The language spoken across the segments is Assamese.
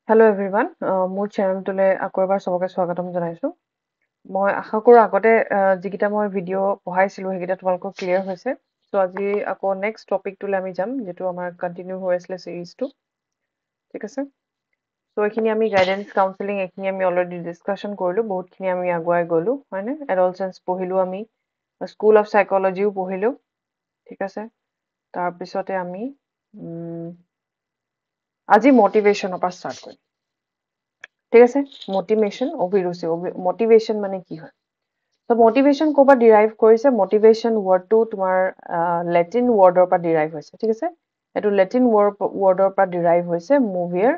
Hello everyone, মোৰ চেনেলটোলৈ আকৌ এবাৰ সবকে স্বাগতম জনাইছো। মই আশা কৰো আগতে যিকিটা মই ভিডিঅ' পঢ়াইছিলো সেইকিটা তোমালোকৰ ক্লিয়াৰ হৈছে। সো আজি আকৌ নেক্সট টপিকটোলৈ আমি যাম যেটো আমাৰ কন্টিনিউ হৈ আছিল সিৰিজটো। ঠিক আছে? সো এইখিনি আমি গাইডেন্স কাউন্সেলিং এইখিনি আমি অলৰেডি ডিসকাশন কৰিলো, বহুতখিনি আমি আগুৱাই গলো, হয়নে? এডলসেন্স পঢ়িলো আমি, স্কুল অফ সাইকোলজিও পঢ়িলো। ঠিক আছে? তাৰ পিছতে আমি আজি মোটিভেশনৰ পৰা স্টাৰ্ট কৰিম। ঠিক আছে? মোটিভেশন মানে কি হয়? So motivation ক'ৰ পৰা derive কৰিছে? Motivation wordটো তোমাৰ লেটিন ৱৰ্ডৰ পৰা derive হৈছে। ঠিক আছে? এইটো লেটিন ৱৰ্ডৰ পৰা derive হৈছে movere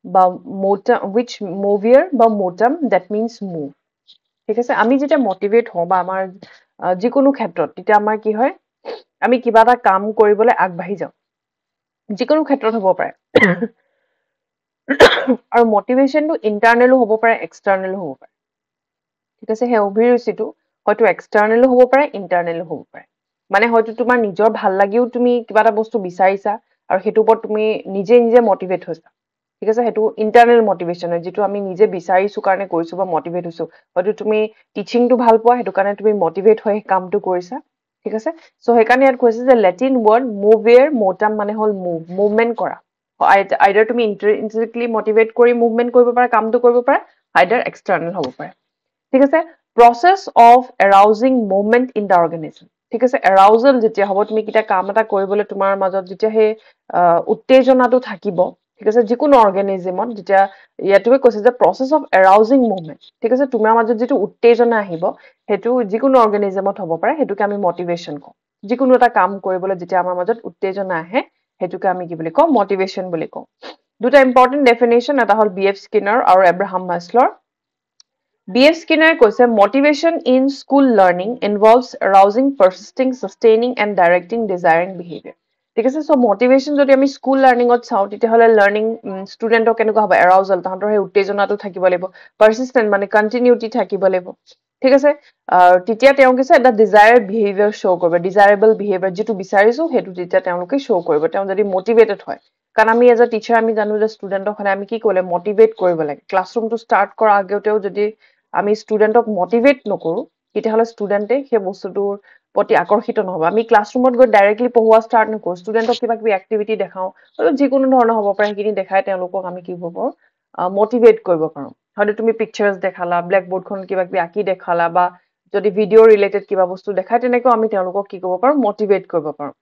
বা which movere বা motum that means move। ঠিক আছে? আমি যেতিয়া motivate হওঁ বা আমাৰ যিকোনো ক্ষেত্ৰত তেতিয়া আমাৰ কি হয়? আমি কিবা এটা কাম কৰিবলৈ আগবাঢ়ি যাওঁ। যিকোনো ক্ষেত্ৰত হ'ব পাৰে। আৰু মোটিভেশনটো ইন্টাৰনেলো হ'ব পাৰে, এক্সটাৰ্নেলো হ'ব পাৰে। ঠিক আছে? সেই অভিৰুচিটো হয়তো এক্সটাৰ্নেলো হ'ব পাৰে, ইন্টাৰনেলো হ'ব পাৰে। মানে হয়তো তোমাৰ নিজৰ ভাল লাগিও তুমি কিবা এটা বস্তু বিচাৰিছা আৰু সেইটো ওপৰত তুমি নিজে মোটিভেট হৈছা। ঠিক আছে? সেইটো ইন্টাৰনেল মোটিভেশন হয়, যিটো আমি নিজে বিচাৰিছো কাৰণে কৰিছো বা মোটিভেট হৈছো। হয়তো তুমি টিচিংটো ভাল পোৱা, সেইটো কাৰণে তুমি মোটিভেট হৈ কামটো কৰিছা। ঠিক আছে? সো সেইকাৰণে ইয়াত কৈছে যে লেটিন ৱৰ্ড মুভেৰ মোটাম মানে হ'ল মুভমেন্ট কৰা। আইদাৰ তুমি ইন্ট্ৰিনসিকলি মোটিভেট কৰি মুভমেন্ট কৰিব পাৰা, কামটো কৰিব পাৰা, আইদাৰ এক্সটাৰ্নেল হ'ব পাৰে। ঠিক আছে? Process of arousing movement in the organism. ঠিক আছে? এৰাউজেল যেতিয়া হ'ব, তুমি কিটা কাম এটা কৰিবলৈ তোমাৰ মাজত যেতিয়া সেই উত্তেজনাটো থাকিব, ঠিক আছে? যিকোনো অৰ্গেনিজমত যেতিয়া ইয়াতে কৈছে যে প্ৰসেছ অফ এৰাউজিং মুভমেন্ট। ঠিক আছে? তোমাৰ মাজত যিটো উত্তেজনা আহিব, সেইটো যিকোনো অৰ্গেনিজমত হ'ব পাৰে, সেইটোকে আমি মোটিভেশন কওঁ। যিকোনো এটা কাম কৰিবলৈ যেতিয়া আমাৰ মাজত উত্তেজনা আহে, সেইটোকে আমি কি বুলি কওঁ? মোটিভেশন বুলি কওঁ। দুটা ইম্পৰ্টেন্ট ডেফিনেশ্যন, এটা হ'ল B.F. স্কিনাৰ আৰু এব্ৰাহাম মাছলৰ। B.F. Skinner কৈছে motivation in school learning involves arousing, persisting, sustaining and directing desiring behavior. ঠিক আছে? সো motivation যদি আমি স্কুল লাৰ্ণিঙত চাওঁ, তেতিয়াহ'লে লাৰ্ণিং ষ্টুডেণ্টক কেনেকুৱা হ'ব? এৰাউজেল, তাহাঁতৰ সেই উত্তেজনাটো থাকিব লাগিব। পাৰ্চিষ্টেণ্ট মানে কণ্টিনিউটি থাকিব লাগিব। ঠিক আছে? তেতিয়া তেওঁ কৈছে এটা ডিজায়াৰ্ড বিহেভিয়াৰ শ্ব' কৰিব, ডিজায়াৰেবল বিহেভিয়াৰ, যিটো বিচাৰিছো সেইটো তেতিয়া তেওঁলোকে শ্ব' কৰিব, তেওঁ যদি মটিভেটেড হয়। কাৰণ আমি এজ এ টিচাৰ আমি জানো যে ষ্টুডেণ্টক সদায় আমি কি কৰিলে মটিভেট কৰিব লাগে। ক্লাছৰুমটো ষ্টাৰ্ট কৰাৰ আগতেও যদি আমি ষ্টুডেণ্টক মটিভেট নকৰো, তেতিয়াহ'লে ষ্টুডেণ্টে সেই বস্তুটোৰ প্ৰতি আকৰ্ষিত নহ'ব। আমি ক্লাছৰুমত গৈ ডাইৰেক্টলি পঢ়োৱা ষ্টাৰ্ট নকৰো, ষ্টুডেণ্টক কিবা কিবি এক্টিভিটি দেখাওঁ, যিকোনো ধৰণৰ হ'ব পাৰে, সেইখিনি দেখাই তেওঁলোকক আমি কি কৰিব পাৰোঁ? মটিভেট কৰিব পাৰোঁ। হয়তো তুমি পিকচাৰ্ছ দেখালা, ব্লেকবৰ্ডখন কিবা কিবি আঁকি দেখালা, বা যদি ভিডিঅ' ৰিলেটেড কিবা বস্তু দেখাই, তেনেকৈ আমি তেওঁলোকক কি কৰিব পাৰোঁ? মটিভেট কৰিব পাৰোঁ।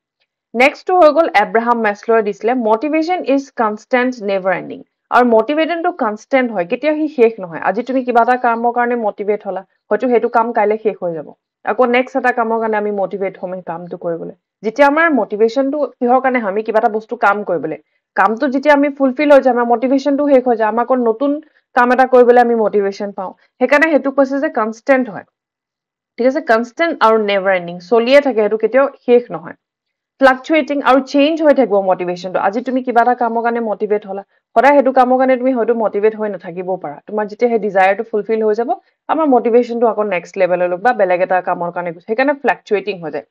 নেক্সটটো হৈ গ'ল এব্ৰাহাম মেছলৰে দিছিলে motivation is constant never ending. আৰু মটিভেশ্যনটো কনষ্টেণ্ট হয়, কেতিয়াও সি শেষ নহয়। আজি তুমি কিবা এটা কামৰ কাৰণে মটিভেট হ'লা, হয়তো সেইটো কাম কাইলৈ শেষ হৈ যাব। আকৌ নেক্সট এটা কামৰ কাৰণে আমি মটিভেট হ'ম সেই কামটো কৰিবলৈ। যেতিয়া আমাৰ মটিভেশ্যনটো কিহৰ কাৰণে হয়? আমি কিবা এটা বস্তু কাম কৰিবলৈ। কামটো যেতিয়া আমি ফুলফিল হৈ যায়, আমাৰ মটিভেশ্যনটো শেষ হৈ যায়, আমাৰ আকৌ নতুন কাম এটা কৰিবলৈ আমি মটিভেশ্যন পাওঁ। সেইকাৰণে সেইটো কৈছে যে কনষ্টেণ্ট হয়। ঠিক আছে? কনষ্টেণ্ট আৰু নেভাৰ এণ্ডিং, চলিয়ে থাকে, সেইটো কেতিয়াও শেষ নহয়। ফ্লাকচুৱেটিং আৰু চেঞ্জ হৈ থাকিব মটিভেশ্যনটো। আজি তুমি কিবা এটা কামৰ কাৰণে মটিভেট হ'লা, সদায় সেইটো কামৰ কাৰণে তুমি হয়তো মটিভেট হৈ নাথাকিবও পাৰা। তোমাৰ যেতিয়া সেই ডিজায়াৰটো ফুলফিল হৈ যাব, আমাৰ মটিভেশ্যনটো আকৌ নেক্সট লেভেললৈ বা বেলেগ এটা কামৰ কাৰণে গৈছে। সেইকাৰণে ফ্লাকচুৱেটিং হৈ যায়।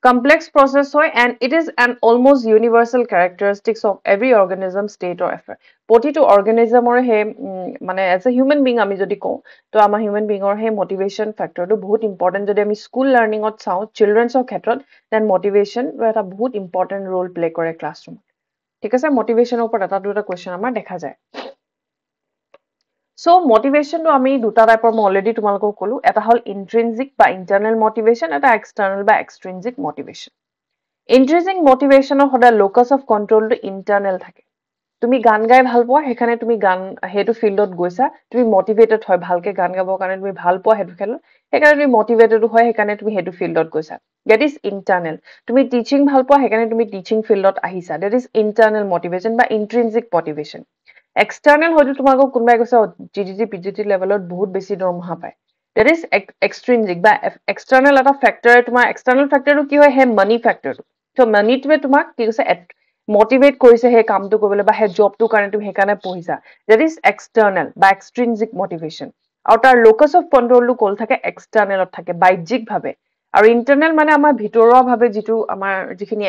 কমপ্লেক্স প্ৰচেছ হয় and it is an almost universal characteristics of every organism state or effect. প্ৰতিটো অৰ্গেনিজমৰে সেই মানে এজ এ হিউমেন বিং আমি যদি কওঁ, তো আমাৰ হিউমেন বিঙৰ সেই মটিভেশ্যন ফেক্টৰটো বহুত ইম্পৰ্টেণ্ট। যদি আমি স্কুল লাৰ্ণিঙত চাওঁ, চিলড্ৰেনছৰ ক্ষেত্ৰত, দেন মটিভেশ্যন এটা বহুত ইম্পৰ্টেণ্ট ৰোল প্লে কৰে ক্লাছৰুমত। ঠিক আছে? মটিভেশ্যনৰ ওপৰত এটা দুটা কুৱেশ্যন আমাৰ দেখা যায়। সো মটিভেশ্যনটো আমি দুটা টাইপৰ মই অলৰেডি তোমালোকক ক'লো, এটা হ'ল ইন্ট্ৰিনজিক বা ইণ্টাৰনেল মটিভেশ্যন, এটা এক্সটাৰ্নেল বা এক্সট্ৰিনজিক মটিভেশ্যন। ইন্ট্ৰিনজিক মটিভেশ্যনৰ সদায় লোকাছ অফ কণ্ট্ৰলটো ইণ্টাৰনেল থাকে। তুমি গান গাই ভাল পোৱা, সেইকাৰণে তুমি সেইটো ফিল্ডত গৈছা, তুমি মটিভেটেড হয় ভালকে গান গাবৰ কাৰণে, তুমি ভাল পোৱা সেইটো খেলত, সেইকাৰণে তুমি মটিভেটেড হয়, সেইকাৰণে তুমি সেইটো ফিল্ডত গৈছা। That is internal. তুমি টিচিং ভাল পোৱা, সেইকাৰণে তুমি টিচিং ফিল্ডত আহিছা, ডেট ইজ ইণ্টাৰনেল মটিভেশ্যন বা ইন্ট্ৰিনজিক মটিভেশ্যন। এক্সটাৰ্নেল হয়তো তোমালোকক কোনোবাই কৈছে GDT PGT লেভেলত বহুত বেছি দৰমহা পায়, ডেট ইজ এক্সট্ৰিনজিক বা এক্সটাৰ্নেল এটা ফেক্টৰে তোমাৰ, এক্সটাৰ্নেল ফেক্টৰটো কি হয়? সেই মানি ফেক্টৰটো। ত' মানিটোৱে তোমাক কি কৈছে? মটিভেট কৰিছে সেই কামটো কৰিবলৈ বা সেই জবটোৰ কাৰণে তুমি সেইকাৰণে পঢ়িছা, ডেট ইজ এক্সটাৰ্নেল বা এক্সট্ৰিনজিক মটিভেশ্যন। আৰু তাৰ লোকাছ অফ কণ্ট্ৰলটো ক'ত থাকে? এক্সটাৰ্নেলত থাকে, বাহ্যিকভাৱে। আৰু ইণ্টাৰনেল মানে আমাৰ ভিতৰুৱাভাৱে যিটো আমাৰ যিখিনি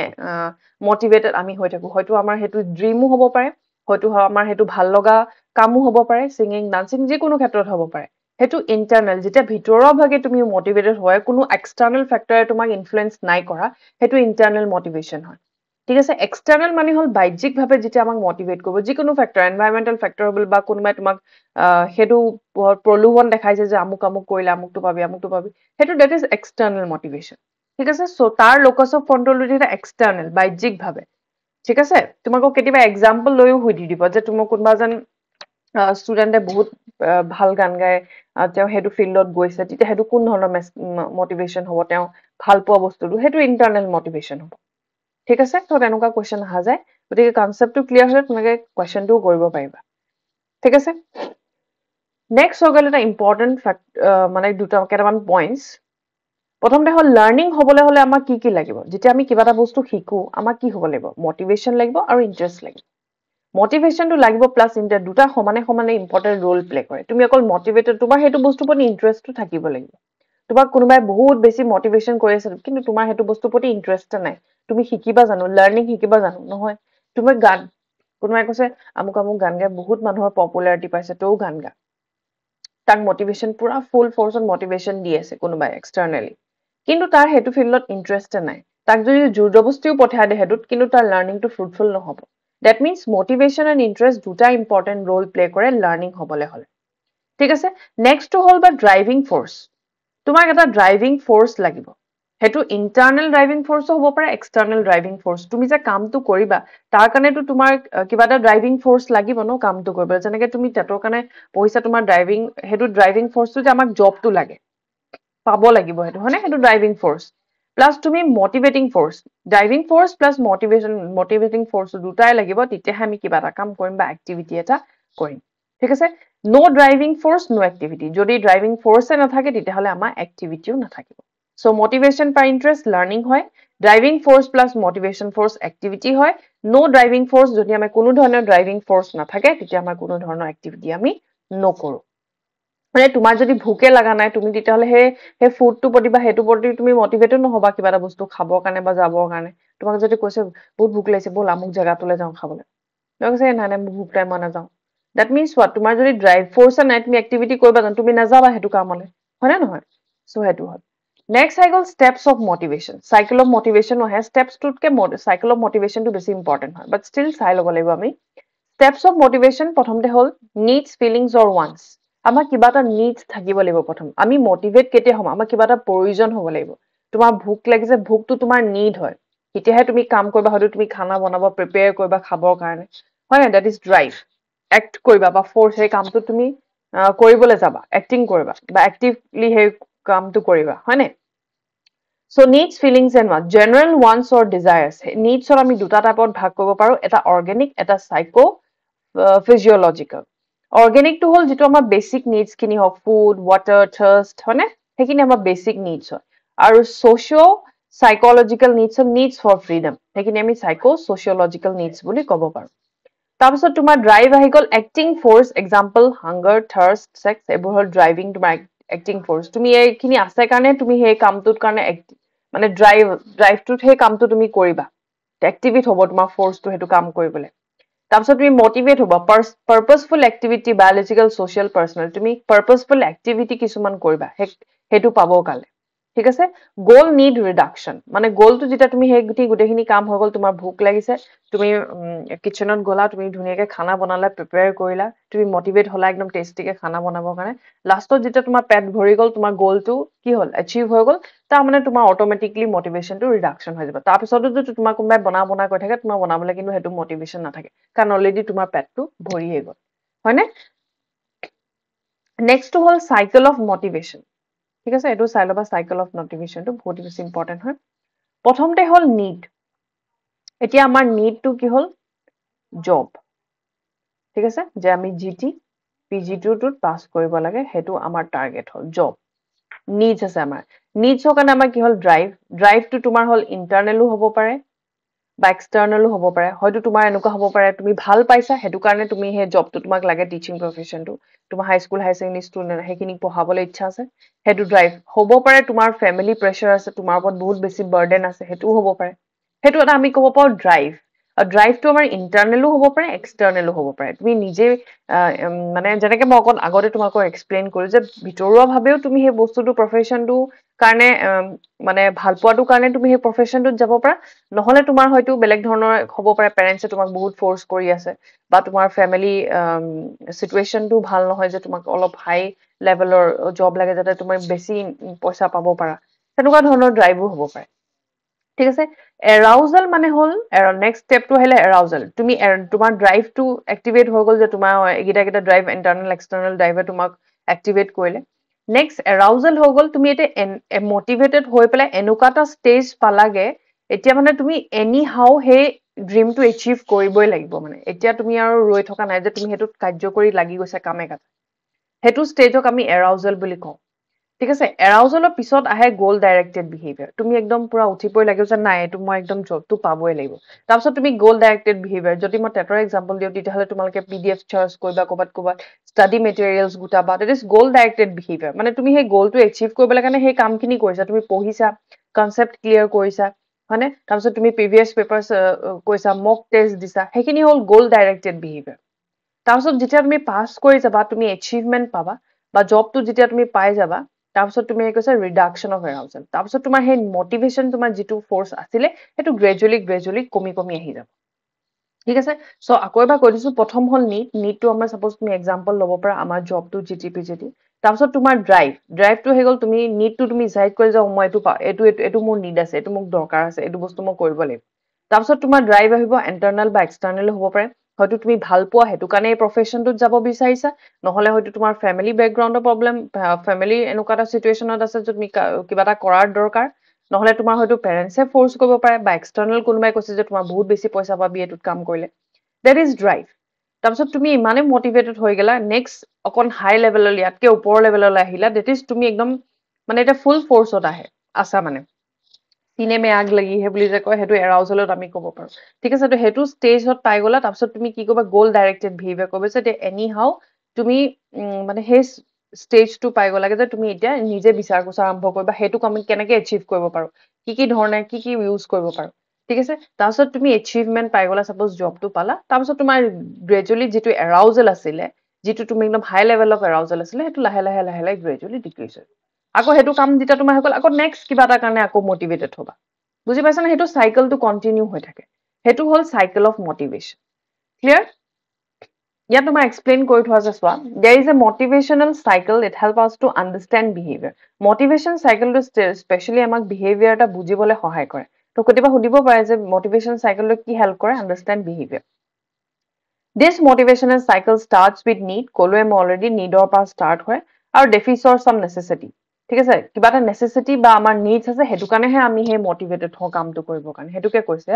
মটিভেটেড আমি হৈ থাকো, হয়তো আমাৰ সেইটো ড্ৰিমো হ'ব পাৰে, হয়তো আমাৰ হেতু ভাল লগা কামো হ'ব পাৰে সিঙ্গিং ডান্সিং যিকোনো ক্ষেত্ৰত হ'ব পাৰে হেতু ইন্টাৰনাল যেতিয়া ভিতৰৰ ভাগে তুমি মোটিভেটেড হয় কোনো এক্সটাৰ্নাল ফেক্টৰে তোমাক ইনফ্লুয়েন্স নাই কৰা হেতু ইন্টাৰনাল মোটিভেশন হয় ঠিক আছে এক্সটাৰ্নাল মানে হল বাহ্যিক ভাবে যেতিয়া আমাক মোটিভেট কৰিব যিকোনো ফেক্টৰ এনভায়ৰনমেন্টাল ফেক্টৰ হ'ল বা কোনোবাই তোমাক হেতু প্ৰলোভন দেখাইছে যে আমুক আমুক কৰিলে আমুকটো পাবি হেতু দ্যাট ইজ এক্সটাৰ্নাল মোটিভেশন ঠিক আছে সো তাৰ লোকাস অফ কন্ট্ৰোল এটা এক্সটাৰ্নাল বাহ্যিক ভাবে ঠিক আছে তোমাক কেতিয়াবা এক্সাম্পল লৈও সুধি দিব যে তোমাক কোনোবা যেন ষ্টুডেণ্টে বহুত ভাল গান গায় তেওঁ হেতু ফিল্ডত গৈছে তেতিয়া হেতু কোন ধৰণৰ মোটিভেশন হ'ব তেওঁ ভাল পোৱা বস্তুটো হেতু ইন্টাৰনাল মোটিভেশন হ'ব ঠিক আছে তো তেনেকুৱা কোৱেশ্চন আহা যায় গতিকে কনসেপ্টটো ক্লিয়াৰ হলে তোমাকে কোৱেশ্চনটো কৰিব পাৰিবা ঠিক আছে নেক্সট হৈ গ'ল এটা ইম্পৰ্টেন্ট মানে দুটা কেইটামান পইণ্টছ প্ৰথমতে হ'ল লাৰ্নিং হ'বলৈ হলে আমাক কি লাগিব যেতিয়া আমি কিবা এটা বস্তু শিকো আমাক কি হ'ব লাগিব মোটিভেশন লাগিব আৰু ইন্টাৰেষ্ট লাগিব মোটিভেশনটো লাগিব প্লাছ ইন্টাৰেষ্ট দুটা সমানে সমানে ইম্পৰ্টেন্ট ৰোল প্লে কৰে তুমি অকল মোটিভেটেড তোমাৰ হেতু বস্তুৰ প্ৰতি ইন্টাৰেষ্টটো থাকিব লাগিব তোমাক কোনোবাই বহুত বেছি মোটিভেশন কৰি আছে কিন্তু তোমাৰ হেতু বস্তুৰ প্ৰতি ইন্টাৰেষ্ট নাই তুমি শিকিবা জানো লাৰ্নিং শিকিবা জানো নহয় তুমি গান কোনোবাই কৈছে আমুক আমুক গান গায় বহুত মানুহৰ পপুলাৰিটি পাইছে তও গান গা তাক মোটিভেশন পুৰা ফুল ফোৰ্সত মোটিভেশন দি আছে কোনোবাই এক্সটাৰ্নালি কিন্তু তাৰ হেতু ফিল্ডত ইন্টাৰেষ্ট নাই তাক যদি জোৰজবস্তিও পঠাই দে হেতুত কিন্তু তাৰ লাৰ্নিংটো ফ্ৰুটফুল নহব that means motivation and interest দুটা ইম্পৰ্টেন্ট ৰোল প্লে কৰে লাৰ্নিং হ'বলৈ হলে ঠিক আছে নেক্সটটো হ'ল বা ড্ৰাইভিং ফোৰ্স তোমাক এটা ড্ৰাইভিং ফোৰ্স লাগিব হেতু ইন্টাৰনাল ড্ৰাইভিং ফোৰ্সও হ'ব পাৰে এক্সটাৰ্নাল ড্ৰাইভিং ফোৰ্স তুমি যে কামটো কৰিবা তাৰ কাৰণেতো তোমাৰ কিবা এটা ড্ৰাইভিং ফোৰ্স লাগিব ন কামটো কৰিবলৈ যেনেকৈ তুমি টেটৰ কাৰণে পঢ়িছা তোমাৰ ড্ৰাইভিং ফোৰ্সটো যে আমাক জবটো লাগে পাব লাগিব হেতু হয়নে হেতু ড্ৰাইভিং ফোৰ্স প্লাস তুমি motivating force driving force plus motivating force দুটাই লাগিব তেতিয়াহে আমি কিবা এটা কাম কৰিম বা এক্টিভিটি এটা কৰিম ঠিক আছে নো ড্ৰাইভিং ফোৰ্স নো এক্টিভিটি যদি ড্ৰাইভিং ফোৰ্সে নাথাকে তেতিয়াহলে আমাৰ এক্টিভিটিও নাথাকিব সো মোটিভেশন পাই ইন্টাৰেষ্ট লাৰ্নিং হয় driving force plus motivation force activity হয় নো ড্ৰাইভিং ফোৰ্স যদি আমাৰ কোনো ধৰণৰ ড্ৰাইভিং ফোৰ্স নাথাকে তেতিয়া আমাৰ কোনো ধৰণৰ এক্টিভিটি আমি নকৰো মানে তোমাৰ যদি ভুকে লাগা নাই তুমি তেতিয়াহলে হে ফুডটো প্ৰতি বা হেতু প্ৰতি তুমি মোটিভেটেড নহবা কিবা এটা বস্তু খাবৰ কাৰণে বা যাবৰ কাৰণে তোমাক যদি কৈছে বহুত ভুক লাগিছে বল আমুক জায়গাটোলৈ যাওঁ খাবলৈ তুমি কৈছে নাই নাই ভুক টাইম মই নাযাওঁ দ্যাট মিন্স হোৱাট তোমাৰ যদি ড্ৰাইভ ফোৰ্স নাই তুমি এক্টিভিটি কৰিবা জানো তুমি নাযাবা হেতু কামলৈ হয় না নহয় সো হেতু হ'ল next I goal steps of motivation cycle of motivation হয় স্টেপসটোতকে সাইকেল অফ মোটিভেশনটো বেছি ইম্পৰ্টেন্ট হয় বাট ষ্টিল চাই ল'ব লাগিব আমি স্টেপস অফ মোটিভেশন প্ৰথমতে হ'ল নিডস ফিলিংস অৰ ওয়ান্টস আমাৰ কিবা এটা নিডস থাকিব লাগিব প্ৰথম আমি মোটিভেট কেতিয়া হ'ম আমাৰ কিবা এটা প্ৰয়োজন হ'ব লাগিব তোমাৰ ভুক লাগিছে ভুকটো তোমাৰ নিড হয় তেতিয়াহে তুমি কাম কৰিবা হয়তো তুমি খানা বনাব প্ৰিপেয়াৰ কৰিবা খাবৰ কাৰণে হয় না দ্যাট ইজ ড্ৰাইভ এক্ট কৰিবা বা ফোৰ্স সেই কামটো তুমি কৰিবলৈ যাবা এক্টিং কৰিবা বা এক্টিভলি সেই কামটো কৰিবা হয়নে so needs feelings and wants general wants or desires নিডসৰ আমি দুটা টাইপত ভাগ কৰিব পাৰো এটা অৰ্গেনিক এটা সাইকো ফিজিঅলজিকেল অৰ্গেনিকটো হ'ল যেটো আমাৰ বেসিক নিডস খিনি হয় ফুড ওয়াটাৰ থাৰ্ষ্ট হয়নে সেইখিনি আমাৰ বেসিক নিডস হয় আৰু সোশিও সাইকোলজিকেল নিডস ফৰ ফ্ৰীডম সেইখিনি আমি সাইকো সোশিয়োলজিকেল নিডস বুলি ক'ব পাৰো তাৰপিছত তোমাৰ ড্ৰাইভ আহি গ'ল acting force example hunger thirst sex এইবোৰ হ'ল ড্ৰাইভিং তোমাৰ এক্টিং ফোৰ্স তুমি এইখিনি আছে কাৰণে তুমি সেই কামটোৰ কাৰণে মানে ড্ৰাইভটোত সেই কামটো তুমি কৰিবা এক্টিভিট হ'ব তোমাৰ ফোৰ্সটো হেতু কাম কৰিবলৈ তাৰপিছত তুমি মোটিভেট হ'ব পাৰপাসফুল এক্টিভিটি বায়োলজিক্যাল সোশ্যাল পাৰ্সোনাল তুমি পাৰপাসফুল এক্টিভিটি কিছুমান কৰিবা হেতু পাবৰ কাৰণে ঠিক আছে গোল নিড ৰিডাকশন মানে গোলটো যেতিয়া তুমি সেই গোটেইখিনি কাম হৈ গ'ল তোমাৰ ভুক লাগিছে তুমি কিচেনত গলা তুমি ধুনীয়াকে খানা বনালা প্ৰিপেয়াৰ কৰিলা তুমি মোটিভেট হলা একদম টেষ্টিকে খানা বনাবৰ কাৰণে লাষ্টত যেতিয়া তোমাৰ পেট ভৰি গ'ল তোমাৰ গোলটো কি হ'ল এচিভ হৈ গ'ল তাৰ মানে তোমাৰ অটোমেটিকলি মোটিভেশনটো ৰিডাকশন হৈ যাব তাৰপিছতো যদি তোমাৰ কোনোবাই বনাই কৈ থাকে তোমাৰ বনাবলৈ কিন্তু হেতু মোটিভেশন নাথাকে কাৰণ অলৰেডি তোমাৰ পেটটো ভৰিয়ে গ'ল হয়নে নেক্সটটো হ'ল সাইকেল অফ মোটিভেশন ঠিক আছে এটো চাই লবা সাইকেল অফ মোটিভেশনটো বহুত বেছি ইম্পৰ্টেন্ট হয় প্ৰথমতে হ'ল নিড এতিয়া আমাৰ নিডটো কি হ'ল জব ঠিক আছে যে আমি জিটি PG2 পাস কৰিব লাগে হেতু আমাৰ টাৰ্গেট হ'ল জব নিডস আছে আমাৰ নিডসৰ কাৰণে আমাৰ কি হ'ল ড্ৰাইভটো তোমাৰ হ'ল ইন্টাৰনালও হ'ব পাৰে বা এক্সটাৰ্নালও হ'ব পাৰে হয়তো তোমাৰ এনেকুৱা হ'ব পাৰে তুমি ভাল পাইছা হেতু কাৰণে তুমি সেই জবটো তোমাক লাগে টিচিং প্ৰফেশনটো তোমাৰ হাই স্কুল হাই সেকেন্ডাৰী ষ্টুডেন্ট সেইখিনি পঢ়াবলৈ ইচ্ছা আছে হেতু ড্ৰাইভ হ'ব পাৰে তোমাৰ ফ্যামিলি প্ৰেছাৰ আছে তোমাৰ ওপৰত বহুত বেছি বাৰ্ডেন আছে হেতুও হ'ব পাৰে হেতু এটা আমি ক'ব পাৰো ড্ৰাইভ ড্ৰাইভটো আমাৰ ইণ্টাৰনেলো হ'ব পাৰে এক্সটাৰ্নেলো হ'ব পাৰে তুমি নিজে মানে যেনেকৈ মই অকণ আগতে তোমালোকক এক্সপ্লেইন কৰিলোঁ যে ভিতৰুৱাভাৱেও তুমি সেই বস্তুটো প্ৰফেশ্যনটো কাৰণে মানে ভাল পোৱাটো কাৰণে তুমি সেই প্ৰফেশ্যনটোত যাব পাৰা নহ'লে তোমাৰ হয়তো বেলেগ ধৰণৰ হ'ব পাৰে পেৰেণ্টছে তোমাক বহুত ফ'ৰ্চ কৰি আছে বা তোমাৰ ফেমিলি চিটুৱেশ্যনটো ভাল নহয় যে তোমাক অলপ হাই লেভেলৰ জব লাগে যাতে তুমি বেছি পইচা পাব পাৰা তেনেকুৱা ধৰণৰ ড্ৰাইভো হ'ব পাৰে ঠিক আছে এৰাউজেল মানে হ'ল নেক্সট ষ্টেপটো আহিলে এৰাউজেল তুমি তোমাৰ ড্ৰাইভটো এক্টিভেট হৈ গ'ল যে তোমাৰ এইকেইটা ড্ৰাইভ ইণ্টাৰনেল এক্সটাৰ্নেল ড্ৰাইভে তোমাক এক্টিভেট কৰিলে নেক্সট এৰাউজেল হৈ গ'ল তুমি এতিয়া মটিভেটেড হৈ পেলাই এনেকুৱা এটা ষ্টেজ পালাগে এতিয়া মানে তুমি এনি হাও সেই ড্ৰিমটো এচিভ কৰিবই লাগিব মানে এতিয়া তুমি আৰু ৰৈ থকা নাই যে তুমি সেইটোত কাৰ্যকৰী লাগি গৈছে কামে কামে সেইটো ষ্টেজক আমি এৰাউজেল বুলি কওঁ ঠিক আছে এৰাউজেলৰ পিছত আহে গ'ল ডাইৰেক্টেড বিহেভিয়াৰ তুমি একদম পুৰা উঠিবই লাগিব যে নাই এইটো মই একদম জবটো পাবই লাগিব তাৰপিছত তুমি গ'ল ডাইৰেক্টেড বিহেভিয়াৰ যদি মই টেটৰ এক্সাম্পল দিওঁ তেতিয়াহ'লে তোমালোকে PDF চাৰ্চ কৰিবা ক'ৰবাত ষ্টাডি মেটেৰিয়েলছ গোটাবা দেট ইজ গ'ল ডাইৰেক্টেড বিহেভিয়াৰ মানে তুমি সেই গ'লটো এচিভ কৰিবলৈ কাৰণে সেই কামখিনি কৰিছা তুমি পঢ়িছা কনচেপ্ট ক্লিয়াৰ কৰিছা হয়নে তাৰপিছত তুমি প্ৰিভিয়াছ পেপাৰ্ছ কৈছা মক টেষ্ট দিছা সেইখিনি হ'ল গ'ল ডাইৰেক্টেড বিহেভিয়াৰ তাৰপিছত যেতিয়া তুমি পাছ কৰি যাবা তুমি এচিভমেণ্ট পাবা বা জবটো যেতিয়া তুমি পাই যাবা তাৰপিছত তুমি কৈছা ৰিডাকশ্যন অফ এৰাউজেল তাৰপিছত তোমাৰ সেই মটিভেশ্যন তোমাৰ যিটো ফ'ৰ্চ আছিলে সেইটো গ্ৰেজুৱেলি কমি আহি যাব ঠিক আছে চ' আকৌ এবাৰ কৈ দিছো প্ৰথম হ'ল নিটটো আমাৰ ছাপ'জ তুমি এক্সাম্পল ল'ব পাৰা আমাৰ জবটো GTPGT তাৰপিছত তোমাৰ ড্ৰাইভটো হৈ গ'ল তুমি নিটটো তুমি ডিচাইড কৰি যাওঁ মই এইটো মোৰ নিড আছে এইটো মোক দৰকাৰ আছে এইটো বস্তু মই কৰিব লাগিব তাৰপিছত তোমাৰ ড্ৰাইভ আহিব ইণ্টাৰনেল বা এক্সটাৰ্নেল হ'ব পাৰে হয়তো তুমি ভাল পোৱা সেইটো কাৰণে এই প্ৰফেশ্যনটোত যাব বিচাৰিছা নহ'লে হয়তো তোমাৰ ফেমিলি বেকগ্ৰাউণ্ডৰ প্ৰব্লেম ফেমিলি এনেকুৱা এটা চিটুৱেশ্যনত আছে য'ত তুমি কিবা এটা কৰাৰ দৰকাৰ নহ'লে তোমাৰ হয়তো পেৰেণ্টছে ফ'ৰ্চ কৰিব পাৰে বা এক্সটাৰ্নেল কোনোবাই কৈছে যে তোমাৰ বহুত বেছি পইচা পাবি এইটোত কাম কৰিলে দেট ইজ ড্ৰাইভ তাৰপিছত তুমি ইমানেই মটিভেটেড হৈ গ'লা নেক্সট অকণ হাই লেভেললৈ ইয়াতকৈ ওপৰৰ লেভেললৈ আহিলা দেট ইজ তুমি একদম মানে এতিয়া ফুল ফ'ৰ্চত আছা মানে চিনেমে আগ লাগিহে বুলি যে কয় সেইটো এৰাউজেলত আমি ক'ব পাৰোঁ ঠিক আছে সেইটো ষ্টেজত পাই গ'লা তাৰপিছত তুমি কি কৰিবা গ'ল ডাইৰেক্টেড বিহেভিয়াৰ কৰিবা যে এনি হাও তুমি মানে সেই ষ্টেজটো পাই গ'লাগে যে তুমি এতিয়া নিজে বিচাৰ কোচাৰ আৰম্ভ কৰিবা সেইটোক আমি কেনেকৈ এচিভ কৰিব পাৰোঁ কি ধৰণে কি ইউজ কৰিব পাৰোঁ ঠিক আছে তাৰপিছত তুমি এচিভমেণ্ট পাই গ'লা ছাপ'জ জবটো পালা তাৰপিছত তোমাৰ গ্ৰেজুৱেলি যিটো এৰাউজেল আছিলে যিটো তুমি একদম হাই লেভেল অফ এৰাউজেল আছিলে সেইটো লাহে লাহে গ্ৰেজুৱেলি ডিক্ৰিজ হয় আকৌ সেইটো কাম যেতিয়া তোমাৰ হৈ গ'ল আকৌ নেক্সট কিবা এটা কাৰণে আকৌ মটিভেটেড হ'বা বুজি পাইছা নে সেইটো চাইকেলটো কণ্টিনিউ হৈ থাকে সেইটো হ'ল চাইকেল অফ মটিভেশ্যন ক্লিয়াৰ ইয়াত তোমাৰ এক্সপ্লেইন কৰি থোৱা আছে চোৱা there is a motivational cycle it help us to understand behaviour motivation চাইকেলটো স্পেচিয়েলি আমাক বিহেভিয়াৰ এটা বুজিবলৈ সহায় কৰে তো কেতিয়াবা সুধিব পাৰে যে মটিভেশ্যন চাইকেলটো কি হেল্প কৰে understand behaviour this motivational cycle starts with need ক'লোৱে মই অলৰেডি নিডৰ পৰা ষ্টাৰ্ট হয় আৰু ডেফিচৰ চাম নেচেচিটি ঠিক আছে কিবা এটা নেচেচিটি বা আমাৰ নিডছ আছে সেইটো কাৰণেহে আমি সেই মটিভেটেড হওঁ কামটো কৰিবৰ কাৰণে সেইটোকে কৈছে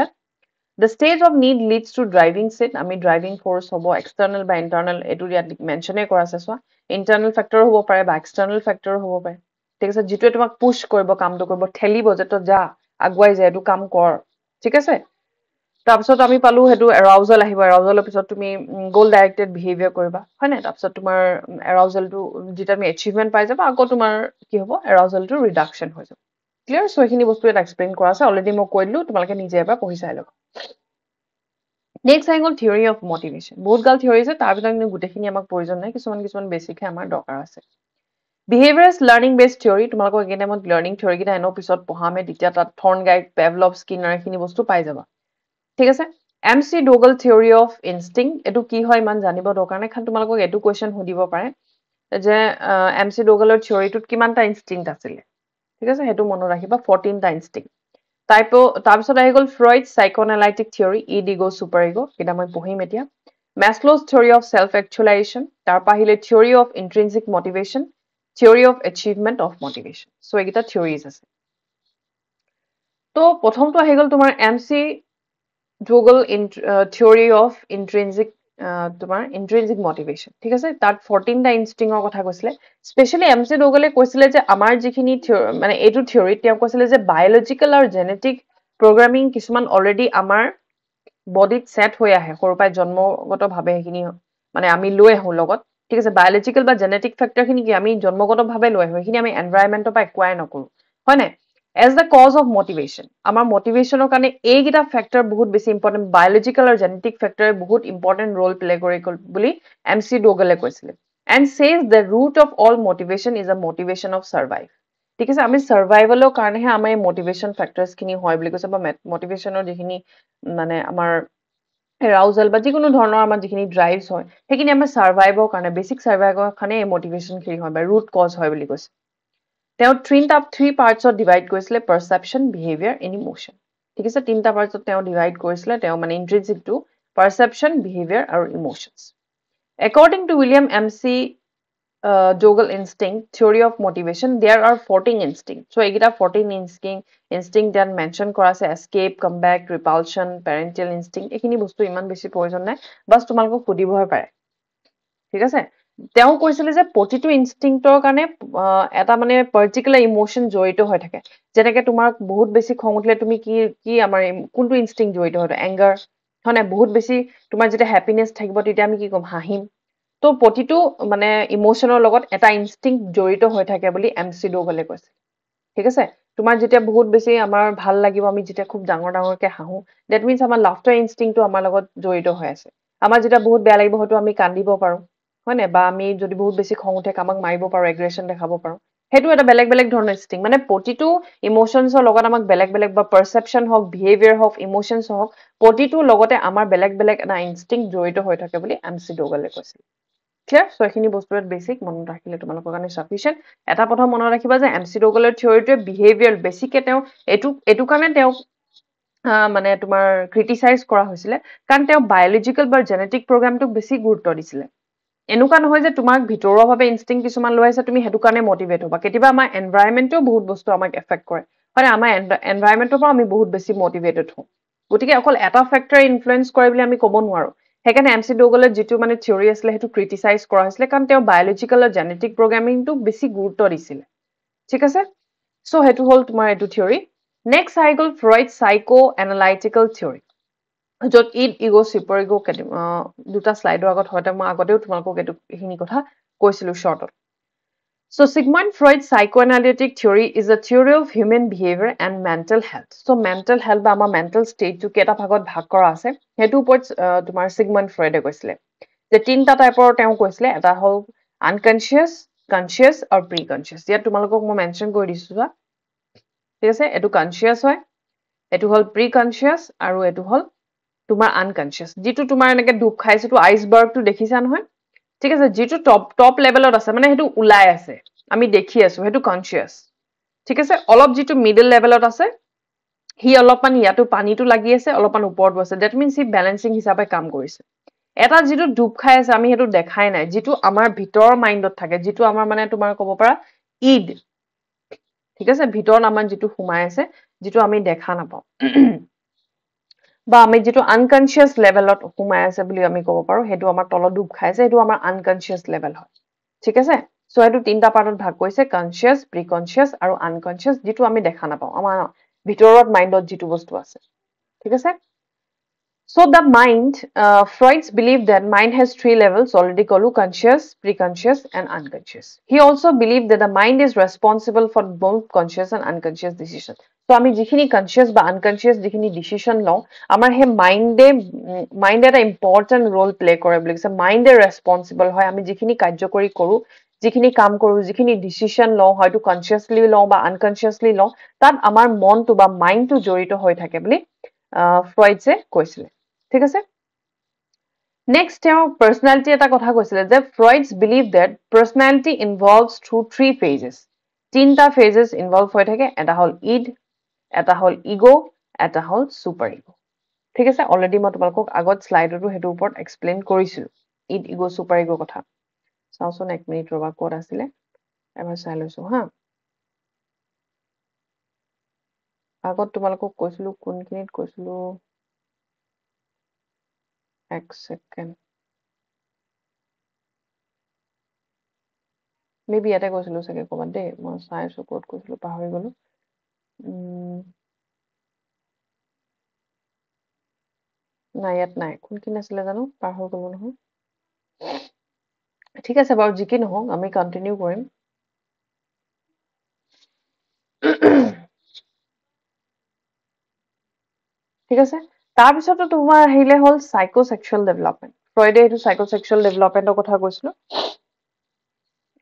The stage of need leads to driving set. আমি driving force হ'ব external বা internal এইটো ইয়াত মেনশ্যনে কৰা আছে চোৱা ইণ্টাৰনেল ফেক্টৰ হ'ব পাৰে বা এক্সটাৰ্নেল ফেক্টৰ হ'ব পাৰে ঠিক আছে যিটোৱে তোমাক পুছ কৰিব কামটো কৰিব ঠেলিব যে তই যা আগুৱাই যায় এইটো কাম কৰ ঠিক আছে তাৰপিছত আমি পালো সেইটো এৰাউজেল আহিব এৰাউজেলৰ পিছত তুমি গ'ল ডাইৰেক্টেড বিহেভিয়াৰ কৰিবা হয় নাই তাৰপিছত তোমাৰ এৰাউজেলটো যেতিয়া তুমি এচিভমেণ্ট পাই যাবা আকৌ তোমাৰ কি হ'ব এৰাউজেলটো ৰিডাকশ্যন হৈ যাব ক্লিয়াৰ চ' এইখিনি বস্তু ইয়াত এক্সপ্লেইন কৰা আছে অলৰেডি মই কৈ দিলোঁ তোমালোকে নিজে এবাৰ পঢ়ি চাই ল'বা নেক্সট আহি গ'ল থিয়ৰী অফ মটিভেশ্যন বহুত গাল থিয়ৰী আছে তাৰ ভিতৰত কিন্তু গোটেইখিনি আমাক প্ৰয়োজন নাই কিছুমান বেছিকহে আমাৰ দৰকাৰ আছে বিহেভিয়াৰ্ছ লাৰ্ণিং বেছড থিয়ৰী তোমালোকক এইকেইটা মই লাৰ্ণিং থিয়ৰীকেইটা এনেও পিছত পঢ়ামে তেতিয়া তাত থৰ্ণ গাইড পেভলভ স্কিনাৰ এইখিনি বস্তু পাই যাবা ঠিক আছে MC ডোগল থিয়ৰী অফ ইনষ্টিং এইটো কি হয় ইমান জানিব দৰকাৰ নাই খালি তোমালোকক এইটো কুৱেশ্যন সুধিব পাৰে যে MC ডোগলৰ থিয়ৰীটোত কিমানটা ইনষ্টিংক্ট আছিলে ঠিক আছে সেইটো মনত ৰাখিবা 14টা ইনষ্টিংক্ট তাৰপিছত আহি গ'ল Freud psychoanalytic theory ego super ego এটা মই পঢ়িম এতিয়া Maslow's theory of self actualization তাৰপৰা আহিলে theory of intrinsic motivation theory of achievement of motivation so' এইকেইটা থিয়ৰিজ আছে তো প্ৰথমটো আহি গ'ল তোমাৰ MC Dougall theory of intrinsic motivation ঠিক আছে তাত 14টা ইনষ্টিঙৰ কথা কৈছিলে স্পেচিয়েলি MC ডোগলে কৈছিলে যে আমাৰ যিখিনি মানে এইটো থিয়ৰীত তেওঁ কৈছিলে যে বায়'লজিকেল আৰু জেনেটিক প্ৰগ্ৰামিং কিছুমান অলৰেডি আমাৰ বডিত ছেট হৈ আহে সৰুৰ পৰাই জন্মগতভাৱে সেইখিনি মানে আমি লৈ আহোঁ লগত ঠিক আছে বায়'লজিকেল বা জেনেটিক ফেক্টৰখিনি কি আমি জন্মগতভাৱে লৈ আহোঁ সেইখিনি আমি এনভাইৰনমেণ্টৰ পৰা একুৱাই নকৰোঁ হয় নাই as the cause of motivation. Our motivation কাৰণে এইকেইটা ফেক্টৰ বহুত বেছি ইম্পৰ্টেণ্ট, বায়োলজিকেল আৰু জেনেটিক ফেক্টৰে বহুত ইম্পৰ্টেণ্ট ৰোল প্লে কৰে বুলি MC ডোগলে কৈছিলে, and says the root of all motivation is a motivation of survive. ঠিক আছে, আমি সাৰ্ভাইভেলৰ কাৰণেহে আমাৰ এই মোটিভেশ্যন ফেক্টৰছ খিনি হয় বুলি কৈছে, বা মোটিভেশ্যনৰ যিখিনি মানে আমাৰ এৰাউজেল বা যিকোনো ধৰণৰ আমাৰ যিখিনি ড্ৰাইভছ হয় সেইখিনি আমাৰ সাৰ্ভাইভৰ কাৰণে, বেছিক সাৰ্ভাইভৰ কাৰণে এই মোটিভেশ্যন খিনি হয় বা ৰুট কজ হয় বুলি কৈছে। তেওঁ থ্ৰী পাৰ্টছত ডিভাইড কৰিছিলে, পাৰচেপশ্যন, বিহেভিয়াৰ এণ্ড ইমোশ্যন। ঠিক আছে, তিনিটা পাৰ্টছত তেওঁ ডিভাইড কৰিছিলে, তেওঁ মানে ইন্ট্ৰিনছিকটো পাৰচেপশ্যন, বিহেভিয়াৰ আৰু ইমোশ্যনছ। According to William MC Dougall instinct theory of motivation, there are 14 instincts. So egita 14 instinct that mention kora ase, escape, comeback, repulsion, parental instinct. Ekhini bostu iman beshi proyojon nai, bas tumalok sudibohe pare. ঠিক আছে, তেওঁ কৈছিলে যে প্ৰতিটো ইনষ্টিংক্টৰ কাৰণে এটা মানে পাৰ্টিকুলাৰ ইমোশ্যন জড়িত হৈ থাকে। যেনেকে তোমাৰ বহুত বেছি খং উঠিলে তুমি কি কি আমাৰ কোনটো ইনষ্টিংক্ট জড়িত হৈ থাকে, এংগাৰ হয় নাই? বহুত বেছি তোমাৰ যেতিয়া হেপিনেছ থাকিব তেতিয়া আমি কি ক'ম, হাঁহিম। তো প্ৰতিটো মানে ইমোশ্যনৰ লগত এটা ইনষ্টিংক্ট জড়িত হৈ থাকে বুলি MC ডোগলে কৈছে। ঠিক আছে, তোমাৰ যেতিয়া বহুত বেছি আমাৰ ভাল লাগিব, আমি যেতিয়া খুব ডাঙৰকে হাঁহো, ডেট মিনছ আমাৰ লাফটাৰ ইনষ্টিংক্টটো আমাৰ লগত জড়িত হৈ আছে। আমাৰ যেতিয়া বহুত বেয়া লাগিব হয়তো আমি কান্দিব পাৰো, হয় নাই? বা আমি যদি বহুত বেছি খং উঠে কামাক মাৰিব পাৰো, এগ্ৰেশ্যন দেখাব পাৰো। সেইটো এটা বেলেগ বেলেগ ধৰণৰ ইনষ্টিংক্ট, মানে প্ৰতিটো ইমোশ্যনছৰ লগত আমাক বেলেগ বেলেগ, বা পাৰচেপশ্যন হওক, বিহেভিয়াৰ হওক, ইমোশ্যনছ হওক, প্ৰতিটোৰ লগতে আমাৰ বেলেগ বেলেগ এটা ইনষ্টিংক্ট জড়িত হৈ থাকে বুলি MC ডোগলে কৈছিল। ক্লিয়াৰ? চ' এইখিনি বস্তু বেছিক মনত ৰাখিলে তোমালোকৰ কাৰণে চাফিচিয়েণ্ট। এটা প্ৰথম মনত ৰাখিবা যে MC ডোগলৰ থিয়ৰিটোৱে বিহেভিয়াৰ বেছিকে তেওঁ এইটো কাৰণে তেওঁক মানে তোমাৰ ক্ৰিটিচাইজ কৰা হৈছিলে, কাৰণ তেওঁ বায়লজিকেল বা জেনেটিক প্ৰগ্ৰামটোক বেছি গুৰুত্ব দিছিলে। এনেকুৱা নহয় যে তোমাক ভিতৰুৱাভাৱে ইনষ্টিংক্ট কিছুমান লৈ আছে, তুমি সেইটো কাৰণে মটিভেট হ'বা। কেতিয়াবা আমাৰ এনভাইৰনমেণ্টেও বহুত বস্তু আমাক এফেক্ট কৰে, হয়, আমাৰ এনভাইৰনমেণ্টৰ পৰা আমি বহুত বেছি মটিভেটেড হওঁ। গতিকে অকল এটা ফেক্টৰে ইনফ্লুৱেঞ্চ কৰে বুলি আমি ক'ব নোৱাৰো। সেইকাৰণে MC ডোগলৰ যিটো মানে থিয়ৰি আছিলে সেইটো ক্ৰিটিচাইজ কৰা হৈছিলে, কাৰণ তেওঁ বায়লজিকেল আৰু জেনেটিক প্ৰগ্ৰামিংটোক বেছি গুৰুত্ব দিছিলে। ঠিক আছে, চ' সেইটো হ'ল তোমাৰ এইটো থিয়ৰি। নেক্সট আহি গ'ল ফ্ৰইড চাইকো এনালাইটিকেল থিয়ৰি, য'ত ইগ' ছুপাৰ ইগ' দুটা শ্লাইডৰ আগত হয়তো মই আগতেও তোমালোকক এইখিনি কথা কৈছিলো শ্বৰ্টত। So Sigmund Freud's psychoanalytic theory is a theory of human behavior and mental health. So mental health বা আমাৰ mental state টো কেইটা ভাগত ভাগ কৰা আছে, সেইটো ওপৰত তোমাৰ Sigmund Freud কৈছিলে যে তিনিটা টাইপৰ তেওঁ কৈছিলে। এটা হ'ল আনকনচিয়াছ, কনচিয়াছ আৰু প্ৰি কনচিয়াছ। ইয়াত তোমালোকক মই মেনশ্যন কৰি দিছো চোৱা। ঠিক আছে, এইটো কনচিয়াছ হয়, এইটো হ'ল প্ৰি কনচিয়াছ, আৰু এইটো হ'ল তোমাৰ আনকনচিয়াছ। যিটো তোমাৰ এনেকে ডুব খাইছে, আইচবাৰ্গটো দেখিছা নহয়? ঠিক আছে, যিটো টপ লেভেলত আছে, মানে সেইটো ওলাই আছে, আমি দেখি আছো, সেইটো কনচিয়াছ। ঠিক আছে, অলপ যিটো মিডল লেভেলত আছে, সি অলপমান ইয়াতো পানীটো লাগি আছে, অলপমান ওপৰতো আছে, ডেট মিনছ সি বেলেঞ্চিং হিচাপে কাম কৰিছে। এটা যিটো ডুব খাই আছে, আমি সেইটো দেখাই নাই, যিটো আমাৰ ভিতৰৰ মাইণ্ডত থাকে, যিটো আমাৰ মানে তোমাৰ ক'ব পাৰা ইড। ঠিক আছে, ভিতৰত আমাৰ যিটো সোমাই আছে, যিটো আমি দেখা নাপাওঁ, বা আমি যিটো আনকনচিয়াছ লেভেলত সোমাই আছে বুলি আমি ক'ব পাৰো, সেইটো আমাৰ তলত ডুব খাইছে, সেইটো আমাৰ আনকনচিয়াছ লেভেল হয়। ঠিক আছে, চ' সেইটো তিনিটা পাৰ্টত ভাগ কৰিছে, কনচিয়াছ, প্ৰি কনচিয়াছ আৰু আনকনচিয়াছ, যিটো আমি দেখা নাপাওঁ, আমাৰ ভিতৰত মাইণ্ডত যিটো বস্তু আছে। ঠিক আছে, so the mind, Freud's believed that mind has three levels, already called conscious, preconscious and unconscious. He also believed that the mind is responsible for both conscious and unconscious decisions. So আমি যিখিনি কনচিয়াছ বা আনকনচিয়াছ যিখিনি ডিচিশ্যন লওঁ, আমাৰ সেই মাইণ্ডে এটা ইম্পৰ্টেণ্ট ৰোল প্লে কৰে বুলি কৈছে। মাইণ্ডে ৰেছপনচিবল হয়, আমি যিখিনি কাৰ্যকৰী কৰোঁ, যিখিনি কাম কৰোঁ, যিখিনি ডিচিশ্যন লওঁ, হয়তো কনচিয়াছলি লওঁ বা আনকনচিয়াছলি লওঁ, তাত আমাৰ মনটো বা মাইণ্ডটো জড়িত হৈ থাকে বুলি ফ্ৰইডছে কৈছিলে। ঠিক আছে, নেক্সট তেওঁ পাৰ্চনেলিটি এটা কথা কৈছিলে যে Freud's believe that personality involves through three phases. তিনিটা ফেজেছ ইনভলভ হৈ থাকে, এটা হ'ল ইড, এটা হ'ল ইগ', এটা হ'ল ছুপাৰ ইগ'। ঠিক আছে, অলৰেডি মই তোমালোকক আগত শ্লাইডতো সেইটোৰ ওপৰত এক্সপ্লেইন কৰিছিলো, ইড, ইগ', ছুপাৰ ইগ' কথা। চাওঁচোন এক মিনিট ৰবা, ক'ত আছিলে এবাৰ চাই লৈছো হা। আগত তোমালোকক কৈছিলো, কোনখিনিত কৈছিলো, এক ছেকেণ্ড, মেবি ইয়াতে কৈছিলো চাগে ক'ৰবাত দেই, মই চাইছো ক'ত কৈছিলো, পাহৰি গলো। নাই, ইয়াত নাই, কোনখিনি আছিলে জানো, পাৰ হৈ গলো নহয়। ঠিক আছে বাৰু, যি কি নহওক আমি কণ্টিনিউ কৰিম। ঠিক আছে তাৰপিছতো তোমাৰ আহিলে হ'ল সাইকোসেক্সুৱেল ডেভেলপমেন্ট ফ্ৰয়েডে এইটো সাইকোসেক্সুৱেল ডেভেলপমেন্টৰ কথা কৈছিল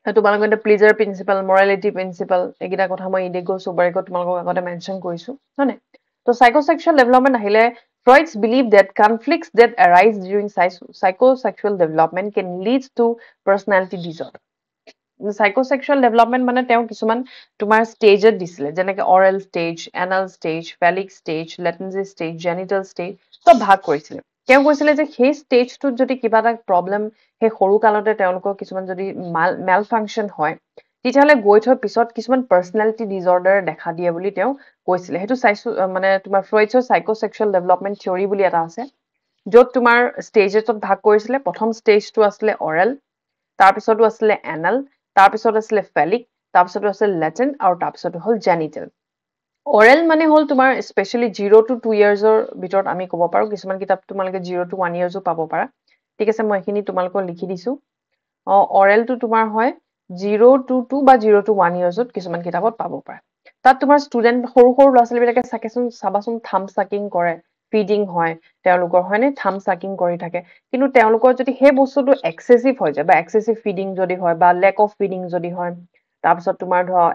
তোমালোকৰ এটা প্লেজাৰ প্ৰিন্সিপাল মৰালিটি প্ৰিন্সিপাল এইকেইটা কথা মই ইডিগো সুবাৰিকো তোমালোকক আগতে মেনশ্যন কৰিছো হয়নে তো সাইকোসেক্সুৱেল ডেভেলপমেন্ট আহিলে Freud's belief that conflicts that arise during psychosexual development can lead to personality disorder. Psychosexual development মানে তেওঁ কিছুমান তোমাৰ ষ্টেজত দিছিলে যেনেকে oral stage, anal stage, phallic stage, latency stage, genital stage সব ভাগ কৰিছিলে তেওঁ কৈছিলে যে সেই ষ্টেজটোত যদি কিবা এটা প্ৰবলেম সেই সৰু কালতে তেওঁলোকৰ কিছুমান যদি মেল ফাংচন হয় তেতিয়াহ'লে গৈ থৈ পিছত কিছুমান পাৰ্চনেলিটি ডিজৰ্ডাৰ দেখা দিয়ে বুলি তেওঁ কৈছিলে সেইটো চাইছো মানে তোমাৰ ফ্ৰয়েডৰ সাইকোসেক্সুৱেল ডেভেলপমেন্ট থিওৰি বুলি এটা আছে য'ত তোমাৰ ষ্টেজত ভাগ কৰিছিলে প্ৰথম ষ্টেজটো আছিলে অৰেল তাৰপিছতো আছিলে এনাল তাৰপিছত আছিলে ফেলিক তাৰপিছতো আছিল লেটেন আৰু তাৰপিছতো হ'ল জেনিটেল অৰেল মানে হ'ল তোমাৰ স্পেচিয়েলি 0 to 2 ইয়াৰ্ছৰ ভিতৰত আমি ক'ব পাৰো কিছুমান কিতাপ তোমালোকে 0 to 1 ইয়াৰ্ছো পাব পাৰা ঠিক আছে মই এইখিনি তোমালোকক লিখি দিছো অৰেলটো তোমাৰ হয় 0 to 2 বা 0 to 1 ইয়াৰ্ছত কিছুমান কিতাপত পাব পাৰা তাত তোমাৰ ষ্টুডেন্ট সৰু সৰু ল'ৰা ছোৱালীবিলাকে চাবাচোন থাম সাকিং কৰে ফিডিং হয় তেওঁলোকৰ হয়নে থাম সাকিং কৰি থাকে কিন্তু তেওঁলোকৰ যদি সেই বস্তুটো এক্সেসিভ হৈ যায় বা এক্সেসিভ ফিডিং যদি হয় বা লেক অফ ফিডিং যদি হয় তাৰপিছত তোমাৰ ধৰা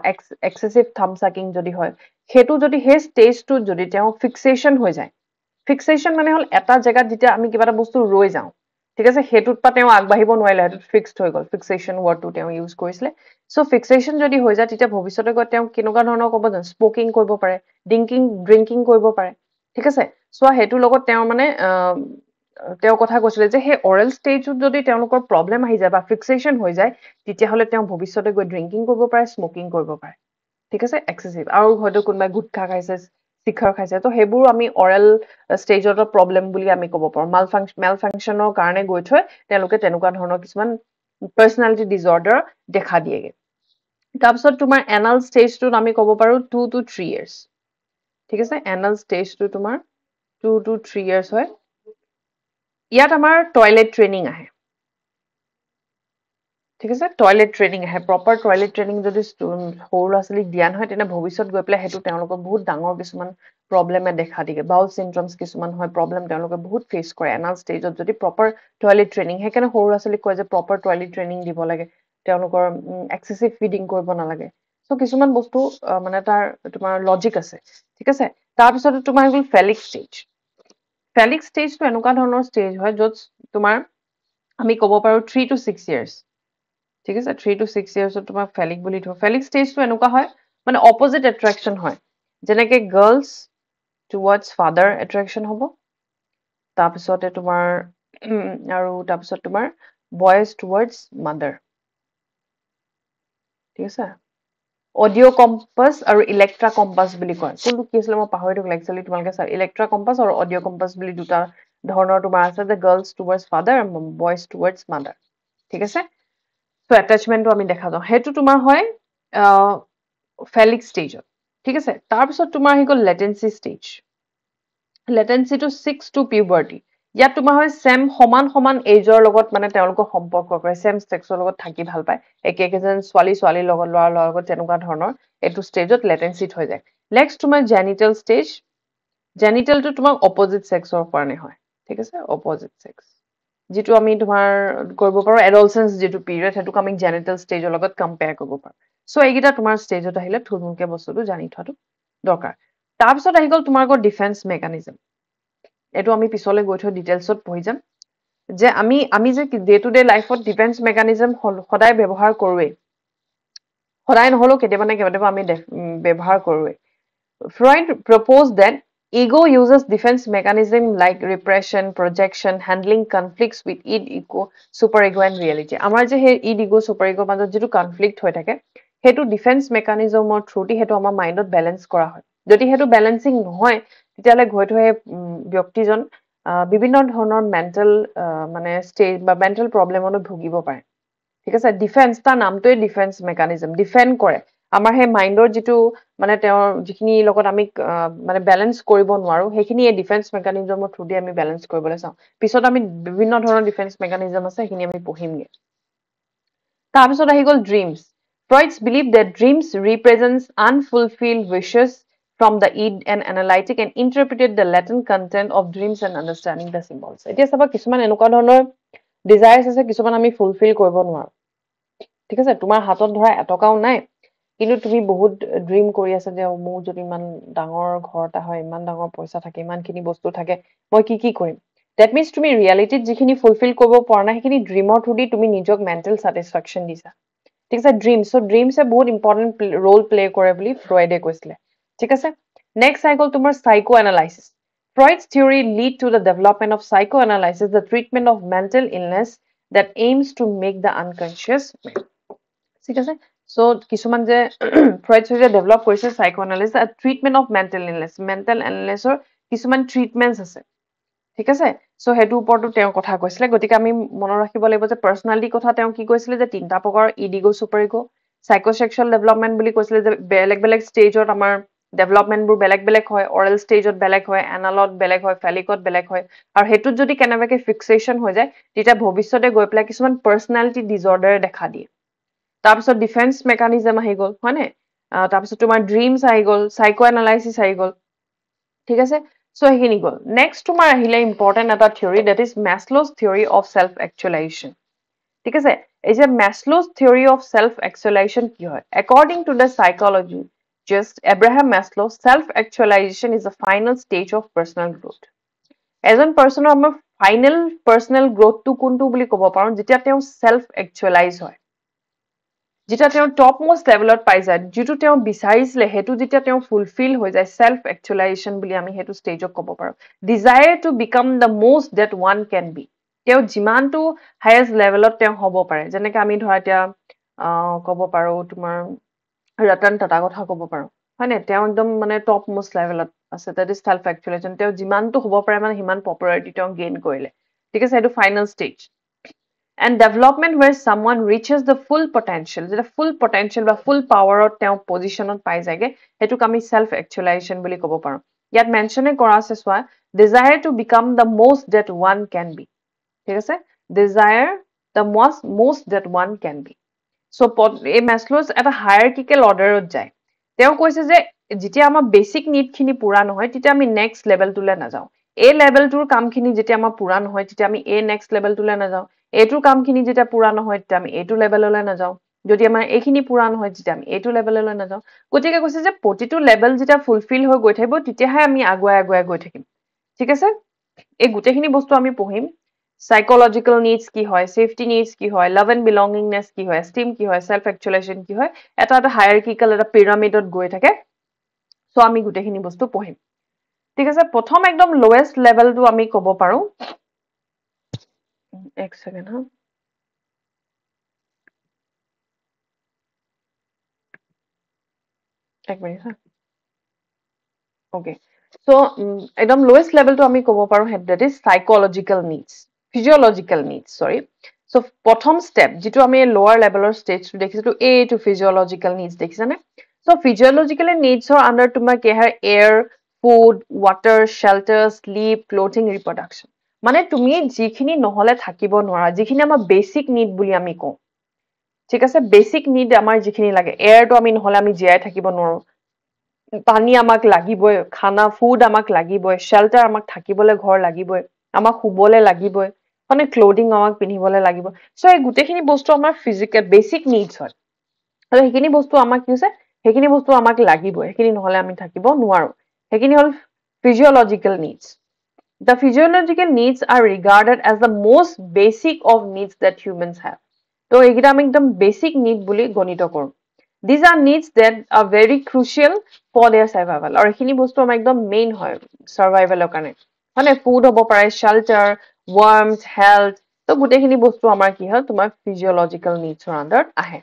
এক্সেসিভ থাম সাকিং যদি হয় সেইটো যদি সেই ষ্টেজটোত যদি তেওঁ ফিক্সেশ্যন হৈ যায় ফিক্সেশ্যন মানে হ'ল এটা জেগাত যেতিয়া আমি কিবা এটা বস্তু ৰৈ যাওঁ ঠিক আছে সেইটোত পা তেওঁ আগবাঢ়িব নোৱাৰিলে সেইটো ফিক্সড হৈ গ'ল ফিক্সেশ্যন ৱৰ্ডটো তেওঁ ইউজ কৰিছিলে সো ফিক্সেশ্যন যদি হৈ যায় তেতিয়া ভৱিষ্যতে গৈ তেওঁ কেনেকুৱা ধৰণৰ ক'ব জানো স্মকিং কৰিব পাৰে ড্ৰিংকিং কৰিব পাৰে ঠিক আছে সো হেতুৰ লগত তেওঁ মানে তেওঁ কথা কৈছিলে যে সেই অৰেল ষ্টেজত যদি তেওঁলোকৰ প্ৰবলেম আহি যায় বা ফিক্সেশ্যন হৈ যায় তেতিয়াহ'লে তেওঁ ভৱিষ্যতে গৈ ড্ৰিংকিং কৰিব পাৰে স্মকিং কৰিব পাৰে ঠিক আছে এক্সেসিভ আৰু হয়তো কোনোবাই গুটখা খাইছে শিখৰ খাইছে তো সেইবোৰ আমি অৰেল ষ্টেজৰ প্ৰবলেম বুলি আমি ক'ব পাৰো মেল ফাংচনৰ কাৰণে গৈ থৈ তেওঁলোকে তেনেকুৱা ধৰণৰ কিছুমান পাৰ্চনেলিটি ডিজৰ্ডাৰ দেখা দিয়েগে তাৰপিছত তোমাৰ এনাল ষ্টেজটোত আমি ক'ব পাৰো 2 to 3 ইয়াৰ্ছ ঠিক আছে এনাল ষ্টেজটো তোমাৰ 2 to 3 ইয়াৰ্ছ হয় ইয়াত আমাৰ টয়লেট ট্ৰেইনিং আহে ঠিক আছে টয়লেট ট্ৰেইনিং আহে প্ৰপাৰ টয়লেট ট্ৰেইনিং যদি সৰু ল'ৰা ছোৱালীক দিয়া নহয় তেনে ভৱিষ্যত গৈ পেলাই সেইটো তেওঁলোকৰ বহুত ডাঙৰ কিছুমান প্ৰবলেমে দেখা দিয়ে বাউল চিনড্ৰমছ কিছুমান হয় প্ৰবলেম তেওঁলোকে বহুত ফেচ কৰে এনাল ষ্টেজত যদি প্ৰপাৰ টয়লেট ট্ৰেইনিং সেইকাৰণে সৰু ল'ৰা ছোৱালীক কয় যে প্ৰপাৰ টয়লেট ট্ৰেইনিং দিব লাগে তেওঁলোকৰ এক্সেসিভ ফিডিং কৰিব নালাগে সো কিছুমান বস্তু মানে তাৰ তোমাৰ লজিক আছে ঠিক আছে তাৰপিছত তোমাৰ হৈ গ'ল ফেলিক ষ্টেজটো এনেকুৱা ধৰণৰ ষ্টেজ হয় য'ত তোমাৰ আমি ক'ব পাৰো 3 to 6 ইয়াৰ্ছ ঠিক আছে 3 to 6 ইয়াৰ্ছত তোমাৰ ফেলিক বুলি ধৰো ফেলিক ষ্টেজটো এনেকুৱা হয় মানে অপজিট এট্ৰেকশ্যন হয় যেনেকে গাৰ্লছ টুৱাৰ্ডছ ফাদাৰ এট্ৰেকশ্যন হ'ব তাৰপিছতে তোমাৰ আৰু তাৰপিছত তোমাৰ বয়েজ টুৱাৰ্ডছ মাদাৰ ঠিক আছে অডিঅ' কম্পাছ আৰু ইলেক্ট্ৰা কম্পাছ বুলি কয় কোনটো কি আছিলে মই পাহৰি থাকিলোঁ একচুৱেলি তোমালোকে চাই ইলেক্ট্ৰা কম্পাছ আৰু অডিঅ' কম্পাছ বুলি দুটা ধৰণৰ তোমাৰ আছে যে girls towards father boys towards mother ঠিক আছে সো এটাচমেন্টটো আমি দেখা যাওঁ সেইটো তোমাৰ হয় ফেলিক ষ্টেজত ঠিক আছে তাৰপিছত তোমাৰ আহি গ'ল লেটেন্সি ষ্টেজ লেটেন্সিটো 6 to পিউবাৰ্টি ইয়াত তোমাৰ হয় সমান এজৰ লগত মানে তেওঁলোকৰ সম্পৰ্ক কৰে চেম ছেক্সৰ লগত থাকি ভাল পায় একেজন ছোৱালীৰ লগত ল'ৰাৰ লগত তেনেকুৱা ধৰণৰ এইটো ষ্টেজত লেটেন্সিত হৈ যায় নেক্সট তোমাৰ জেনিটেল ষ্টেজ জেনিটেলটো তোমাৰ অপজিট ছেক্সৰ কাৰণে হয় ঠিক আছে অপজিট ছেক্স যিটো আমি তোমাৰ কৰিব পাৰো এডলচেন্স যিটো পিৰিয়ড সেইটোক আমি জেনিটেল ষ্টেজৰ লগত কম্পেয়াৰ কৰিব পাৰো সো এইকেইটা তোমাৰ ষ্টেজত আহিলে থুলমুলকে বস্তুটো জানি থোৱাটো দৰকাৰ তাৰপিছত আহি গ'ল তোমাৰ ডিফেন্স মেকানিজম এইটো আমি পিছলৈ গৈ থৈ ডিটেইলছত পঢ়ি যাম যে আমি যে ডে টু ডে লাইফত ডিফেন্স মেকানিজম সদায় ব্যৱহাৰ কৰোৱেই সদায় নহ'লেও কেতিয়াবা নে কেতিয়াবা আমি ব্যৱহাৰ কৰোৱেই Freud proposed that ego uses defense mechanism like repression, projection, handling conflicts with ego, superego and reality. আমাৰ যে সেই ego, superego মাজত যিটো কনফ্লিক্ট হৈ থাকে সেইটো ডিফেন্স মেকানিজমৰ থ্ৰুদি সেইটো আমাৰ মাইণ্ডত বেলেঞ্চ কৰা হয় যদি সেইটো বেলেঞ্চিং নহয় তেতিয়াহ'লে গৈ থৈ ব্যক্তিজন বিভিন্ন ধৰণৰ মেণ্টেল মানে ষ্টেজ বা মেণ্টেল প্ৰব্লেমতো ভুগিব পাৰে ঠিক আছে ডিফেন্স তাৰ নামটোৱে ডিফেন্স মেকানিজম ডিফেন্ড কৰে আমাৰ সেই মাইণ্ডৰ যিটো মানে তেওঁৰ যিখিনি লগত আমি মানে বেলেঞ্চ কৰিব নোৱাৰো সেইখিনি এই ডিফেন্স মেকানিজমৰ থ্ৰুদি আমি বেলেঞ্চ কৰিবলৈ চাওঁ পিছত আমি বিভিন্ন ধৰণৰ ডিফেন্স মেকানিজম আছে সেইখিনি আমি পঢ়িমগে তাৰপিছত আহি গ'ল dreams Freud's belief that dreams represents unfulfilled wishes, from the id and analytic and interpreted the latent content of dreams and understanding the symbols. এতিয়া চাবা কিছুমান এনেকুৱা ধৰণৰ desires আছে কিছুমান আমি ফুলফিল কৰিব নোৱাৰো ঠিক আছে তোমাৰ হাতত ধৰা এটকাও নাই কিন্তু তুমি বহুত ড্ৰিম কৰি আছে যে মোৰ যদি ইমান ডাঙৰ ঘৰ এটা হয় ইমান ডাঙৰ পইচা থাকে ইমানখিনি বস্তু থাকে মই কি কৰিম that means তুমি ৰিয়েলিটিত যিখিনি ফুলফিল কৰিব পৰা নাই সেইখিনি ড্ৰিমৰ থ্ৰু দি তুমি নিজক মেণ্টেল satisfaction দিছা ঠিক আছে ড্ৰিমছে বহুত ইম্পৰ্টেণ্ট ৰোল প্লে কৰে বুলি ফ্ৰয়েডে কৈছিলে ঠিক আছে নেক্সট আই গ'ল তোমাৰ psychoanalysis Freud's theory lead to the development of psychoanalysis the treatment of mental illness that aims to make the unconscious ঠিক আছে so কিছুমান যে ফ্ৰয়েড থিওৰি ডেভেলপ কৰিছে psychoanalysis a treatment of mental illnessৰ কিছুমান ট্ৰিটমেন্টছ আছে ঠিক আছে সো হেতু ওপৰতো তেওঁ কথা কৈছিলে গতিকে আমি মনত ৰাখিব লাগিব যে পাৰ্সোনালিটি কথা তেওঁ কি কৈছিলে যে তিনটা প্ৰকাৰ ইডিগো সুপাৰিগো সাইকোসেক্সুয়াল ডেভেলপমেন্ট বুলি কৈছিলে যে বেলেগ ষ্টেজত আমাৰ ডেভেলপমেন্ট বোৰ বেলেগ হয় অৰেল ষ্টেজত বেলেগ হয় এনালত বেলেগ হয় ফেলিকত বেলেগ হয় আৰু হেতুত যদি কেনেবাকে ফিক্সেশন হৈ যায় তেতিয়া ভৱিষ্যতে গৈ পেলাই কিছুমান পাৰ্সোনালিটি ডিসঅৰ্ডাৰ দেখা দিয়ে তাৰপিছত ডিফেন্স মেকানিজম আহি গ'ল হয়নে তাৰপিছত তোমাৰ ড্ৰিমছ আহি গ'ল সাইকোএনালাইসিস আহি গ'ল ঠিক আছে সো হেখিনি গ'ল নেক্সট তোমাৰ আহিলে ইম্পৰ্টেন্ট এটা theory that is Maslow's theory of self actualization ঠিক আছে এই যে Maslow's theory of self actualization কি হয় according to the psychology just Abraham Maslow self-actualization is the final stage of personal growth এজন পাৰ্সনৰ আমাৰ ফাইনেল পাৰ্সোনাল গ্ৰোথটো কোনটো বুলি ক'ব পাৰো যেতিয়া তেওঁ সেলফ একচুয়ালাইজ হয় যেতিয়া তেওঁ টপ মোস্ট লেভেলত পাই যায় যেটো তেওঁ বিচাৰিছিলে হেতু যেতিয়া তেওঁ ফুলফিল হৈ যায় সেলফ একচুয়ালাইজেশন বুলি আমি হেতু ষ্টেজক ক'ব পাৰো desire to become the most that one can be তেওঁ যিমানটো হাইয়েষ্ট লেভেলত তেওঁ হ'ব পাৰে যেনেকৈ আমি ধৰা এতিয়া ক'ব পাৰো তোমাৰ ৰতন টাটা কথা ক'ব পাৰো হয়নে তেওঁ একদম মানে টপ মোস্ট লেভেলত আছে দ্যাট ইজ সেলফ একচুয়ালাইজেশন তেওঁ যিমানটো হ'ব পাৰে মানে হিমান পপুলাৰিটি তেওঁ গেইন কৰিলে ঠিক আছে এটো final stage and development where someone reaches the full potential the full potential বা full power of তেওঁ পজিশনত পাই যায়গে হেতুক আমি self actualization বুলি ক'ব পাৰো ইয়াত মেনশনে কৰা আছে সোৱা desire to become the most that one can be ঠিক আছে desire the most that one can be so এই Maslow's এটা hierarchical orderত যায় তেওঁ কৈছে যে যেতিয়া আমাৰ বেসিক নিড খিনি পুৰা নহয় তেতিয়া আমি নেক্সট লেভেলটোলে না যাও এই লেভেলটোৰ কামখিনি যেতিয়া আমাৰ পুৰা নহয় তেতিয়া আমি এই নেক্সট লেভেলটোলে না যাও এইটোৰ কামখিনি যেতিয়া পুৰা নহয় তেতিয়া আমি এইটো লেভেললৈ না যাও যদি আমাৰ এইখিনি পুৰা নহয় তেতিয়া আমি এইটো লেভেললৈ না যাও গতিকে কৈছে যে প্ৰতিটো লেভেল যেতিয়া ফুলফিল হৈ গৈ থাকিব তেতিয়াহে আমি আগুৱাই গৈ থাকিম ঠিক আছে এই গুটেখিনি বস্তু আমি পঢ়িম psychological needs কি হয় safety needs কি হয় love and belongingness কি হয় esteem কি হয় self actualization কি হয় এটা hierarchical এটা pyramidত গৈ থাকে সো আমি গুটেখিনি বস্তু পঢ়িম ঠিক আছে প্ৰথম একদম লোৱেষ্ট লেভেলটো আমি ক'ব পাৰো এক সেকেন্ড হা এক মিনিট হা ওকে সো একদম লোৱেষ্ট লেভেলটো আমি ক'ব পাৰো that is psychological needs physiological needs sorry so প্ৰথম স্টেপ যেটো আমি লোৱাৰ লেভেলৰ ষ্টেজটো দেখিছো এ টু ফিজিওলজিক্যাল নিডস দেখিছানে সো ফিজিওলজিক্যাল নিডসৰ আন্ডাৰ তোমাৰ কি হয় air food water shelter sleep clothing reproduction মানে তুমি যিখিনি নহলে থাকিব নোৱাৰা যিখিনি আমাৰ বেসিক নিড বুলি আমি কওঁ ঠিক আছে বেসিক নিড আমাৰ যিখিনি লাগে এয়াৰটো আমি নহলে আমি জীয়াই থাকিব নোৱাৰো পানী আমাক লাগিবই খানা ফুড আমাক লাগিবই শেল্টাৰ আমাক থাকিবলৈ ঘৰ লাগিবই আমাক শুবলে লাগিবই মানে ক্লোথিং আমাক পিন্ধিবলৈ লাগিব সো এই গুটেখিনি বস্তু আমাৰ ফিজিক্যাল বেসিক নিডস হয় আৰু হেখিনি বস্তু আমাক কি হৈছে হেখিনি বস্তু আমাক লাগিবই হেখিনি নহলে আমি থাকিব নোৱাৰো হেখিনি হল physiological needs the physiological needs are regarded as the most basic of needs that humans have তো এইগিটা আমি একদম বেসিক নিড বুলি গণিত কৰো these are needs that are very crucial for their survival আৰু এখিনি বস্তু আমাৰ একদম মেইন হয় সাৰ্ভাইভালৰ কাৰণে মানে ফুড হ'ব পাৰে shelter warmth health তো গুটেখিনি বস্তু আমাৰ কি হয় তোমাৰ physiological needs ৰ আন্ডাৰত আহে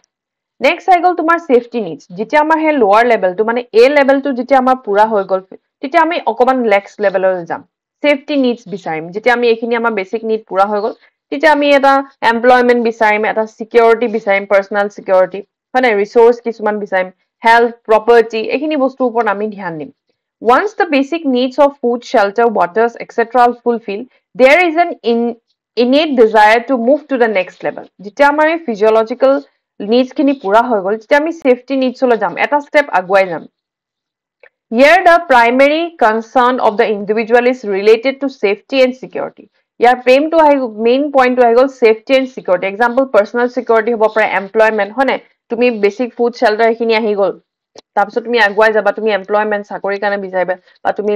নেক্সট আই গ'ল তোমাৰ সেফটি নিডস যেতিয়া আমাৰ হে লোৱাৰ লেভেলটো মানে এ লেভেলটো যেতিয়া আমাৰ পুৰা হৈ গ'ল তেতিয়া আমি অকমান নেক্সট লেভেললৈ যাম সেফটি নিডস বিচাৰিম যেতিয়া আমি এইখিনি আমাৰ বেসিক নিড পুৰা হৈ গ'ল তেতিয়া আমি এটা এমপ্লয়মেন্ট বিচাৰিম এটা সিকিউৰিটি বিচাৰিম পাৰ্সোনাল সিকিউৰিটি মানে ৰিসোৰ্স কিছুমান বিচাৰিম হেল্থ প্ৰপাৰ্টি এইখিনি বস্তুৰ ওপৰত আমি ধ্যান দিম once the basic needs of food shelter waters etc are fulfilled there is an innate desire to move to the next level যেতিয়া আমাৰ physiological needs খিনি পুৰা হৈ গ'ল তেতিয়া আমি সেফটি নিডছলৈ যাম এটা স্টেপ আগুৱাই যাম Here, the primary concern of the individual is related to safety and security. Here, main point to safety and security. Example, personal security hobo pare employment hone. Tumi basic food shelter hini ahi gol. তাৰপিছত তুমি আগুৱাই যাবা তুমি এমপ্লয়মেন্ট চাকৰি কাৰণে বিচাৰিবা বা তুমি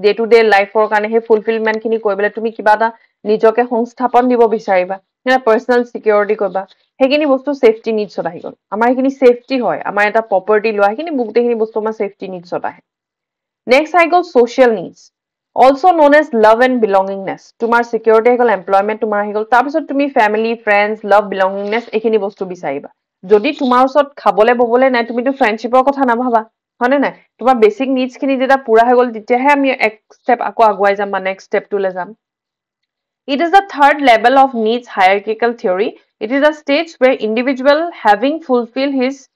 ডে টু ডে লাইফৰ কাৰণে সেই ফুলফিলমেন্ট খিনি কৰিবলৈ তুমি কিবা এটা নিজকে সংস্থাপন দিব বিচাৰিবা পাৰ্চনেল সিকিউৰিটি কৰিবা সেইখিনি বস্তু সেফটি নিডছত আহি গল আমাৰ এইখিনি সেফটি হয় আমাৰ এটা প্ৰপাৰ্টি লোৱা সেইখিনি গোটেইখিনি বস্তু আমাৰ সেফটি নিডছত আহে নেক্সট আহি গল social needs also known as love and belongingness তোমাৰ সিকিউৰিটি আহি গল এমপ্লয়মেন্ট তোমাৰ আহি গল তাৰপিছত তুমি ফ্যামিলি ফ্ৰেন্ডছ লাভ belongingness এইখিনি বস্তু বিচাৰিবা যদি তোমাৰ ওচৰত খাবলে ববলে নাই তুমি তো ফ্ৰেন্ডশিপৰ কথা নাভাবা হয়নে নাই তোমাৰ বেসিক নিডস খিনি যেটা পুৰা হৈ গল তেতিয়াহে আমি এক স্টেপ আকৌ আগুৱাই যাম বা নেক্সট স্টেপটোলে যাম It is the third level of needs hierarchical theory. It is a stage where individual having fulfilled his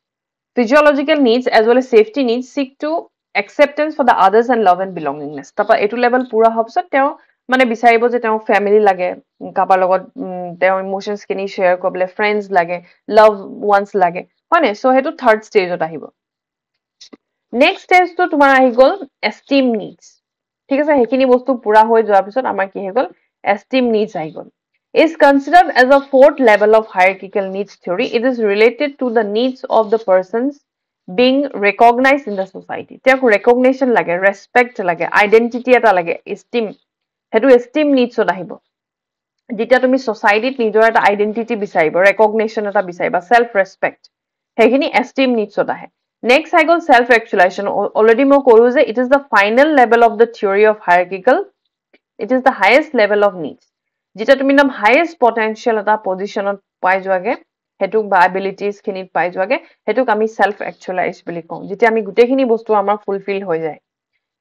physiological needs as well as safety needs seek to acceptance for the others and love and belongingness. Tapa etu level pura hob so teo মানে বিচাৰিব যে তেওঁ ফ্যামিলি লাগে কাবাৰ লগত তেওঁ ইমোশনস কিনি শেয়াৰ কৰিবলে ফ্ৰেন্ডস লাগে লাভ ওয়ান্স লাগে হয়নে সো হেতু থাৰ্ড ষ্টেজত আহিব নেক্সট ষ্টেজটো তোমাৰ আহি গল এষ্টিম নিডস ঠিক আছে হেখিনি বস্তু পুৰা হৈ যোৱাৰ পিছত আমাৰ কি হৈ গল esteem needs আহি গল is considered as a fourth level of hierarchical needs theory it is related to the needs of the persons being recognized in the society তেওঁক recognition লাগে respect লাগে identity এটা লাগে esteem হেতু esteem needs ত আহিব যেতিয়া তুমি সোসাইটিত নিজৰ এটা আইডেন্টিটি বিচাৰিব ৰেকগনিশ্যন এটা বিচাৰিবা সেলফ ৰেসপেক্ট হেখিনি esteem needs ত আহে next I go self actualization already মই কৰো যে it is the final level of the theory of hierarchical it is the highest level of needs যেতিয়া তুমি নাম highest potential এটা পজিশনত পাই যোৱাগে হেতুক বা abilities খিনিত পাই যোৱাগে হেতুক আমি self actualize বুলি কওঁ যেতিয়া আমি গুটেখিনি বস্তু আমাৰ ফুলফিল হৈ যায়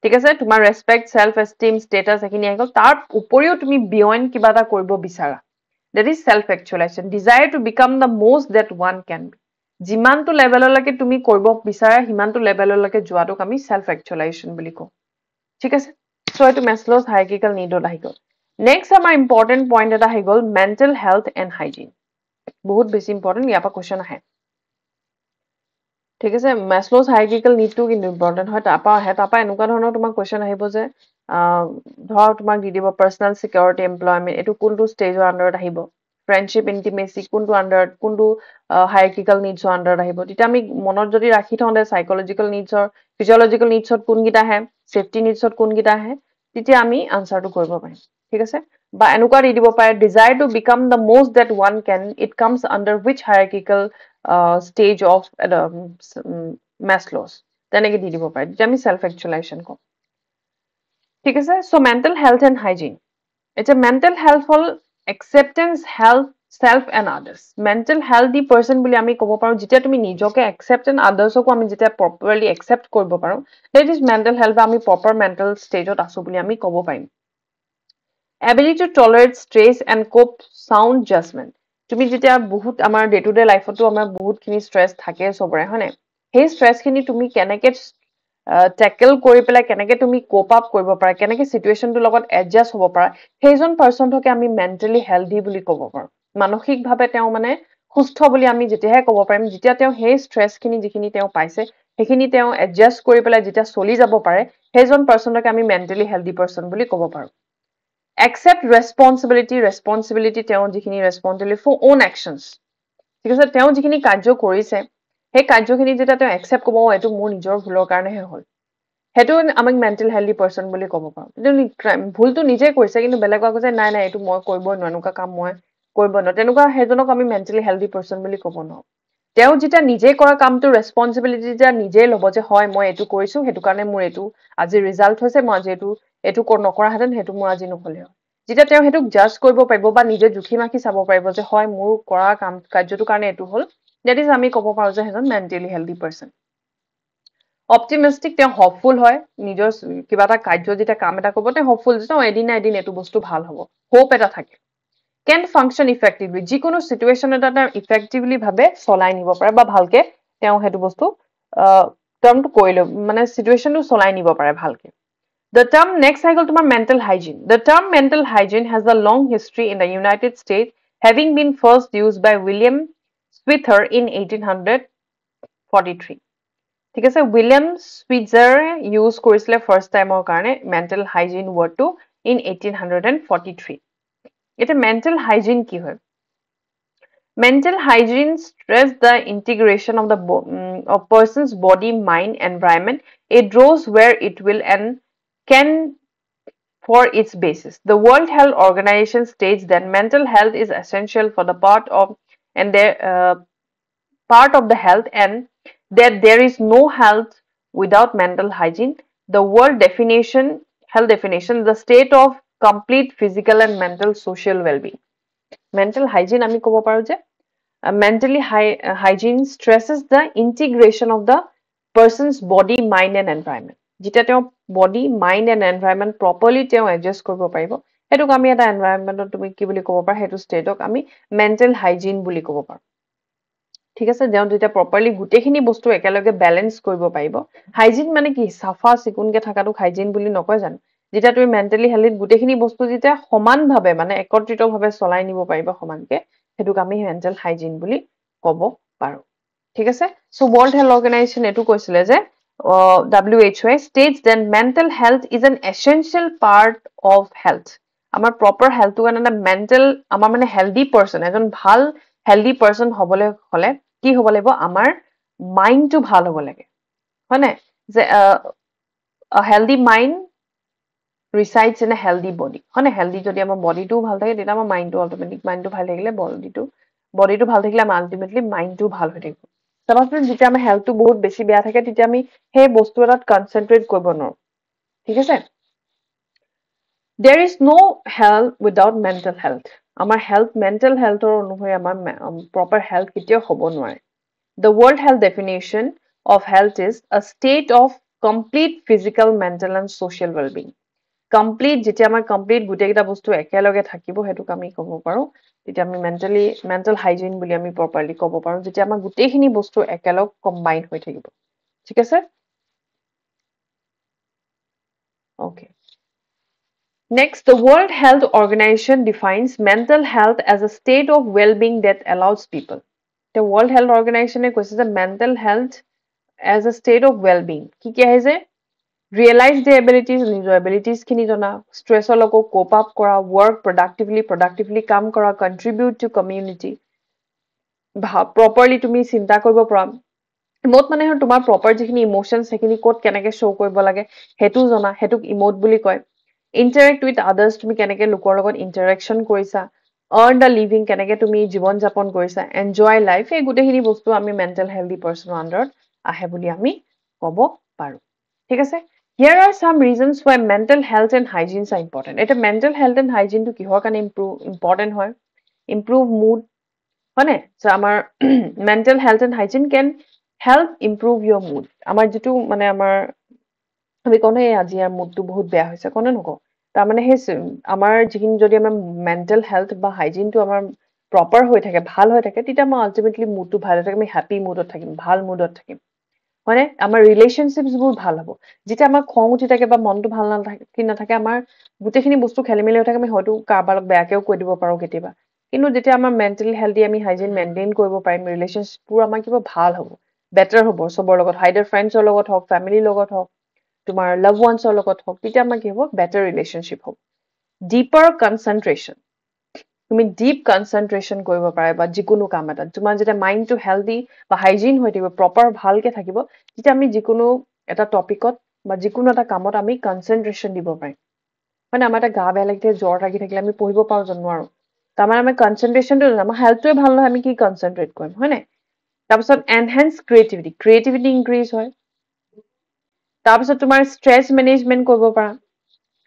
ঠিক আছে তোমাৰ ৰেসপেক্ট সেলফ এষ্টিম স্ট্যাটাস এখিনি আইগল তাৰ উপৰিও তুমি বিয়ন্ড কিবা এটা কৰিব বিচাৰা that is self actualization desire to become the most that one can be যিমানটো লেভেললৈকে তুমি কৰিব বিচাৰা হিমানটো লেভেললৈকে যোৱাটোক আমি self actualization বুলি কওঁ ঠিক আছে সো এটো মেছল'ছ হাইৰাৰ্কিকেল নিডত আহি গল নেক্সট আমাৰ ইম্পৰ্টেন্ট পইণ্ট এটা আহি গল মেণ্টেল হেলথ এণ্ড হাইজিন বহুত বেছি ইম্পৰ্টেন্ট ইয়াৰ পৰা কোৱেশ্চন আহে ঠিক আছে মেছল'ছ হাইৰাৰ্কিকেল নিডটো কিন্তু ইম্পৰ্টেন্ট হয় তাৰপা আহে তাৰপা এনেকুৱা ধৰণৰ তোমাৰ কোৱেশ্চন আহিব যে ধৰ তোমাক দি দিব পাৰ্সোনেল সিকিউৰিটি এমপ্লয়মেন্ট এটো কোনটো ষ্টেজৰ আন্ডাৰত আহিব ফ্ৰেণ্ডশিপ ইন্টিমেসি কোনটো আন্ডাৰত কোনটো হাইৰাৰ্কিকেল নিডছৰ আন্ডাৰত আহিব তেতিয়া আমি মনত যদি ৰাখি থওঁ দে সাইকোলজিকেল নিডছৰ ফিজিওলজিকেল নিডছত কোনগিটা আহে সেফটি নিডছত কোনগিটা আহে তেতিয়া আমি আনসাৰটো কৰিব পাৰিম ঠিক আছে বা এনেকুৱা দি দিব পাৰে desire to become the most that one can it comes under which hierarchical stage of Maslow's তেনেকে দি দিব পাৰে যেতিয়া আমি self actualization কম ঠিক আছে so mental health and hygiene it's a mental health hall acceptance health self and others mental healthy person বুলি আমি ক'ব পাৰো যেতিয়া তুমি নিজকে accept and others কো আমি যেতিয়া properly accept কৰিব পাৰো that is mental health বা আমি proper mental stageত আছো বুলি আমি ক'ব পাৰিম ability to tolerate stress and cope sound judgment তুমি যেতিয়া বহুত আমাৰ ডে টু ডে লাইফতো আমাৰ বহুত খিনি স্ট্ৰেছ থাকে সবৰে হয়নে সেই স্ট্ৰেছ খিনি তুমি কেনেকে ট্যাকল কৰি পেলাই কেনেকে তুমি কোপ আপ কৰিব পাৰা কেনেকে সিচুৱেশনটোৰ লগত এডজাস্ট হ'ব পাৰা সেইজন পাৰসনকে আমি মেন্টালি হেলদি বুলি ক'ব পাৰো মানসিকভাৱে তেওঁ মানে সুস্থ বুলি আমি যেতিয়াহে ক'ব পাৰিম যেতিয়া তেওঁ সেই স্ট্ৰেছ খিনি যিখিনি তেওঁ পাইছে সেইখিনি তেওঁ এডজাস্ট কৰি পেলাই যেতিয়া চলি যাব পাৰে সেইজন পাৰসনকে আমি মেন্টালি হেলদি পাৰসন বুলি ক'ব পাৰো accept responsibility তেওঁ যিখিনি responsibility for own actions ঠিক আছে তেওঁ যিখিনি কাৰ্য কৰিছে সেই কাৰ্যখিনি যেতিয়া তেওঁ accept কৰিব এটো মোৰ নিজৰ ভুলৰ কাৰণেহে হ'ল হেতু আমাক মেন্টাল হেলদি পাৰসন বুলি ক'ব পাৰো কিন্তু ভুলটো নিজে কৰিছে কিন্তু বেলেগক কৈছে নাই নাই এটো মই কৰিব নোৱানুকা কাম মই কৰিব ন তেনেকুৱা হেজনক আমি মেন্টালি হেলদি পাৰসন বুলি ক'ব ন তেওঁ যেতিয়া নিজে কৰা কামটো ৰেসপন্সিবিলিটি যেতিয়া নিজে ল'ব যে হয় মই এটো কৰিছো হেতু কাৰণে মোৰ এটো আজি ৰিজাল্ট হৈছে মই আজি এটো নকৰা হেতেন হেতু মোৰ আজি নহলে যেতিয়া তেওঁ হেতুক জাজ কৰিব পাৰিব বা নিজে জুখি মাখি চাব পাৰিব যে হয় মোৰ কৰা কাম কাৰ্যটো কাৰণে এটো হ'ল that is আমি ক'ব পাৰো যে হেজন মেন্টালি হেলদি পাৰসন optimistic তেওঁ hopeful হয় নিজৰ কিবা এটা কাৰ্য যেতিয়া কাম এটা কৰিব তেওঁ hopeful যে এদিন না এদিন এটো বস্তু ভাল হ'ব হোপ এটা থাকে can function effectively যিকোনো সিচুৱেশন এটা ইফেক্টিভলি ভাবে চলাই নিব পাৰে বা ভালকে তেওঁ হেতু বস্তু টাৰ্মটো কৰিলে মানে সিচুৱেশনটো চলাই নিব পাৰে ভালকে The term next cycle to mental hygiene. The term mental hygiene has a long history in the United States, having been first used by William Switzer in 1843. ঠিক আছে উইলিয়াম স্পিটজাৰে ইউজ কৰিছিলে ফাৰ্ষ্ট টাইমৰ কাৰণে মেণ্টেল হাইজিন ৱৰ্ডটো ইন 1843 এটা মেণ্টেল হাইজিন কি হয় mental hygiene stress the integration of the of person's body mind environment it draws where it will and can for its basis the world health organization states that mental health is essential for the part of and their part of the health and that there is no health without mental hygiene. The world definition, health definition, the state of complete physical and mental social well-being. Mental hygiene, আমি ক'ব পাৰো যে mentally hygiene stresses the integration of the person's body, mind and environment. যেতিয়া তেওঁ body, mind and environment properly তেওঁ adjust কৰিব পাৰিব সেইটোক আমি এটা environmentত তুমি কি বুলি ক'ব পাৰা সেইটো ষ্টেটক আমি mental hygiene বুলি ক'ব পাৰো ঠিক আছে যেন যেতিয়া প্ৰপাৰলি গুটেখিনি বস্তু একেলগে ব্যালেন্স কৰিব পাৰিব হাইজিন মানে কি সাফা চিকুনকে থাকাটো হাইজিন বুলি নকয় জানো যেতিয়া তুমি মেন্টালি হেলথ গুটেখিনি বস্তু যেতিয়া সমানভাৱে মানে একত্ৰিতভাৱে চলাই নিব পাৰিব সমানকে হেতুক আমি মেন্টাল হাইজিন বুলি ক'ব পাৰো ঠিক আছে সো ওয়াৰ্ল্ড হেলথ অৰ্গানাইজেচন এটো কৈছিলে যে WHO states that mental health is an essential part of health আমাৰ proper health টো কাৰণে মেন্টাল আমাৰ মানে হেলদি পাৰসন এজন ভাল হেলদি পাৰসন হবলে হলে কি হ'ব লাগিব আমাৰ মাইন্ডটো ভাল হ'ব লাগে হয়নে যে a healthy mind resides in a healthy body হয়নে হেলদি যদি আমাৰ বডিটো ভাল থাকে তেতিয়া আমাৰ মাইন্ডটো অটোমেটিক মাইন্ডটো ভাল থাকিলে বডিটো ভাল থাকিলে আমাৰ আলটিমেটলি মাইন্ডটো ভাল হৈ থাকিব চাবাচোন যেতিয়া আমাৰ হেলথটো বহুত বেছি বেয়া থাকে তেতিয়া আমি সেই বস্তু এটাত কনসেন্ট্ৰেট কৰিব নোৱাৰো ঠিক আছে there is no health without mental health আমাৰ health mental healthৰ অনুসৰি আমাৰ proper health কেতিয়াও হ'ব নোৱাৰে The World Health definition of health is a state of complete physical, mental, and social well-being. Complete, যেতিয়া আমাৰ complete গোটেইকেইটা বস্তু একেলগে থাকিব হেতুক আমি ক'ব পাৰো তেতিয়া আমি mental hygiene বুলি আমি properly ক'ব পাৰো যেতিয়া আমাৰ গোটেইখিনি বস্তু একেলগ combine হৈ থাকিব ঠিক আছে Okay. Next, the World Health Organization defines mental health as a state of well-being that allows people. The World Health Organization কৈছে যে mental health as a state of well-being. কি কি আহিছে? Realize the abilities, নিজৰ abilities খিনি জনা, stress লগত cope up কৰা, work productively কাম কৰা, contribute to community. Properly তুমি চিন্তা কৰিব পৰা। ইমোট মানে তোমাৰ proper যিখিনি emotions সেইখিনি ক'ত কেনেকে show কৰিব লাগে হেতু জনা, হেতুক ইমোট বুলি কয়। Interact with others তুমি কেনেকে লোকৰ লগত interaction কৰিছা। Earn the living কেনেকে তুমি জীৱন যাপন কৰিছা enjoy life এই গুটেখিনি বস্তু আমি mental healthy person under আহে বুলি আমি ক'ব পাৰো ঠিক আছে here are some reasons why mental health and hygiene are important এটা mental health and hygiene টো কিহৰ কাৰণে important হয় improve mood হয়নে so আমাৰ mental health and hygiene can help improve your mood আমাৰ যেটো মানে আমাৰ আমি কোনে আজি আৰ মুডটো বহুত বেয়া হৈছে কোনে নকও তাৰ মানে হে আমাৰ যিখিনি যদি আমাৰ মেন্টাল হেলথ বা হাইজিনটো আমাৰ প্ৰপাৰ হৈ থাকে ভাল হৈ থাকে তেতিয়া মই আলটিমেটলি মুডটো ভাল থাকে আমি হ্যাপি মুডত থাকিম ভাল মুডত থাকিম মানে আমাৰ ৰিলেশনশিপস বোৰ ভাল হ'ব যেতিয়া আমাৰ খং উঠি থাকে বা মনটো ভাল নাথাকে আমাৰ গুটেখিনি বস্তু খেলিমেলি হৈ থাকে আমি হয়তো কাৰবাৰক বেয়াকেও কৈ দিব পাৰো কেতিয়াবা কিন্তু যেতিয়া আমাৰ মেন্টালি হেলথি আমি হাইজিন মেইনটেইন কৰিব পাৰিম ৰিলেশনশিপ বোৰ আমাৰ কিবা ভাল হ'ব বেটাৰ হ'ব সবৰ লগত হাইডাৰ ফ্ৰেণ্ডছৰ লগত হওক ফ্যামিলিৰ লগত হওক তোমাৰ লাভ ওয়ান্সৰ লগত হওক তেতিয়া আমাৰ কি হ'ব বেটাৰ ৰিলেশনশিপ হ'ব ডিপাৰ কনসেন্ট্ৰেশন তুমি ডিপ কনসেন্ট্ৰেশন কৰিব পাৰা বা যিকোনো কাম এটা তোমাৰ যেতিয়া মাইন্ডটো হেলদি বা হাইজিন হৈ থাকিব প্ৰপাৰ ভালকে থাকিব তেতিয়া আমি যিকোনো এটা টপিকত বা যিকোনো এটা কামত আমি কনসেন্ট্ৰেশন দিব পাৰিম মানে আমাৰ এটা গা বেয়া লাগিলে জ্বৰ লাগি থাকিলে আমি পঢ়িব পাৰো জানো আৰু তাৰমানে আমি কনসেন্ট্ৰেশনটো আমাৰ হেলথটোৱে ভাল নহয় আমি কি কনসেন্ট্ৰেট কৰিম হয় নাই তাৰপিছত এনহেন্স ক্ৰিয়েটিভিটি ইনক্ৰিজ হয় তাৰপিছত তোমাৰ ষ্ট্ৰেছ মেনেজমেন্ট কৰিব পাৰা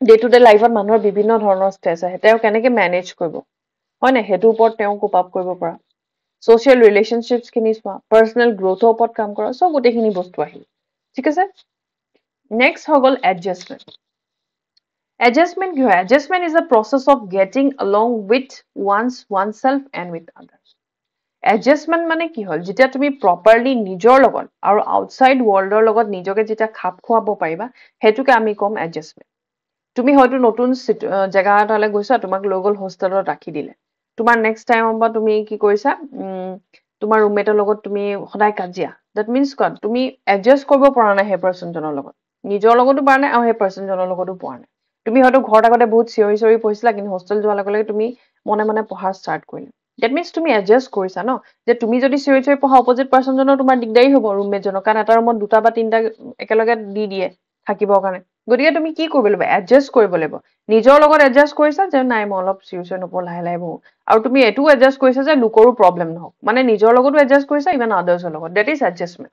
ডে টু ডে লাইফত মানুহৰ বিভিন্ন ধৰণৰ ষ্ট্ৰেছ আহে তেওঁ কেনেকে মেনেজ কৰিব হয় নাই হেতুৰ ওপৰত তেওঁ কোপ আপ কৰিব পাৰা social relationships খিনি চোৱা personal growthৰ ওপৰত কাম কৰা সব গুটেখিনি বস্তু আহিল ঠিক আছে next হৈ গল adjustment কি হয় adjustment is a process of getting along with oneself and with others adjustment মানে কি হল যেতিয়া তুমি properly নিজৰ লগত আৰু outside worldৰ লগত নিজকে যেতিয়া খাপ খোৱাব পাৰিবা হেতুকে আমি কম adjustment তুমি হয়তো নতুন জায়গা এটালৈ গৈছা তোমাক লৈ গল হোষ্টেলত ৰাখি দিলে তোমাৰ নেক্সট টাইম বা তুমি কি কৰিছা তোমাৰ ৰুমমেটৰ লগত তুমি সদায় কাজিয়া that means what তুমি এডজাষ্ট কৰিব পৰা নাই সেই পাৰ্সনজনৰ লগত নিজৰ লগতো পৰা নাই আৰু সেই পাৰ্সনজনৰ লগতো পৰা নাই তুমি হয়তো ঘৰত আগতে বহুত চিঞৰি চিঞৰি পঢ়িছিলা কিন্তু হোষ্টেল যোৱাৰ লগে লগে তুমি মনে মনে পঢ়া ষ্টাৰ্ট কৰিলা that means তুমি এডজাষ্ট কৰিছা ন যে তুমি যদি চিঞৰি চিঞৰি পঢ়া অপজিট পাৰ্সনজনৰ তোমাৰ দিগদাৰী হ'ব ৰুমমেটজনৰ কাৰণ এটা ৰুমত দুটা বা তিনিটা একেলগে দি দিয়ে থাকিবৰ কাৰণে গতিকে তুমি কি কৰিব লাগিব এডজাষ্ট কৰিব লাগিব নিজৰ লগত এডজাষ্ট কৰিছা যে নাই মই অলপ চিঞৰি চিঞৰি নপঢ়ো লাহে লাহে পঢ়ো আৰু তুমি এটো এডজাষ্ট কৰিছা যে লোকৰো প্ৰবলেম নহওক মানে নিজৰ লগতো এডজাষ্ট কৰিছা ইভেন আদাৰ্ছৰ লগত that is adjustment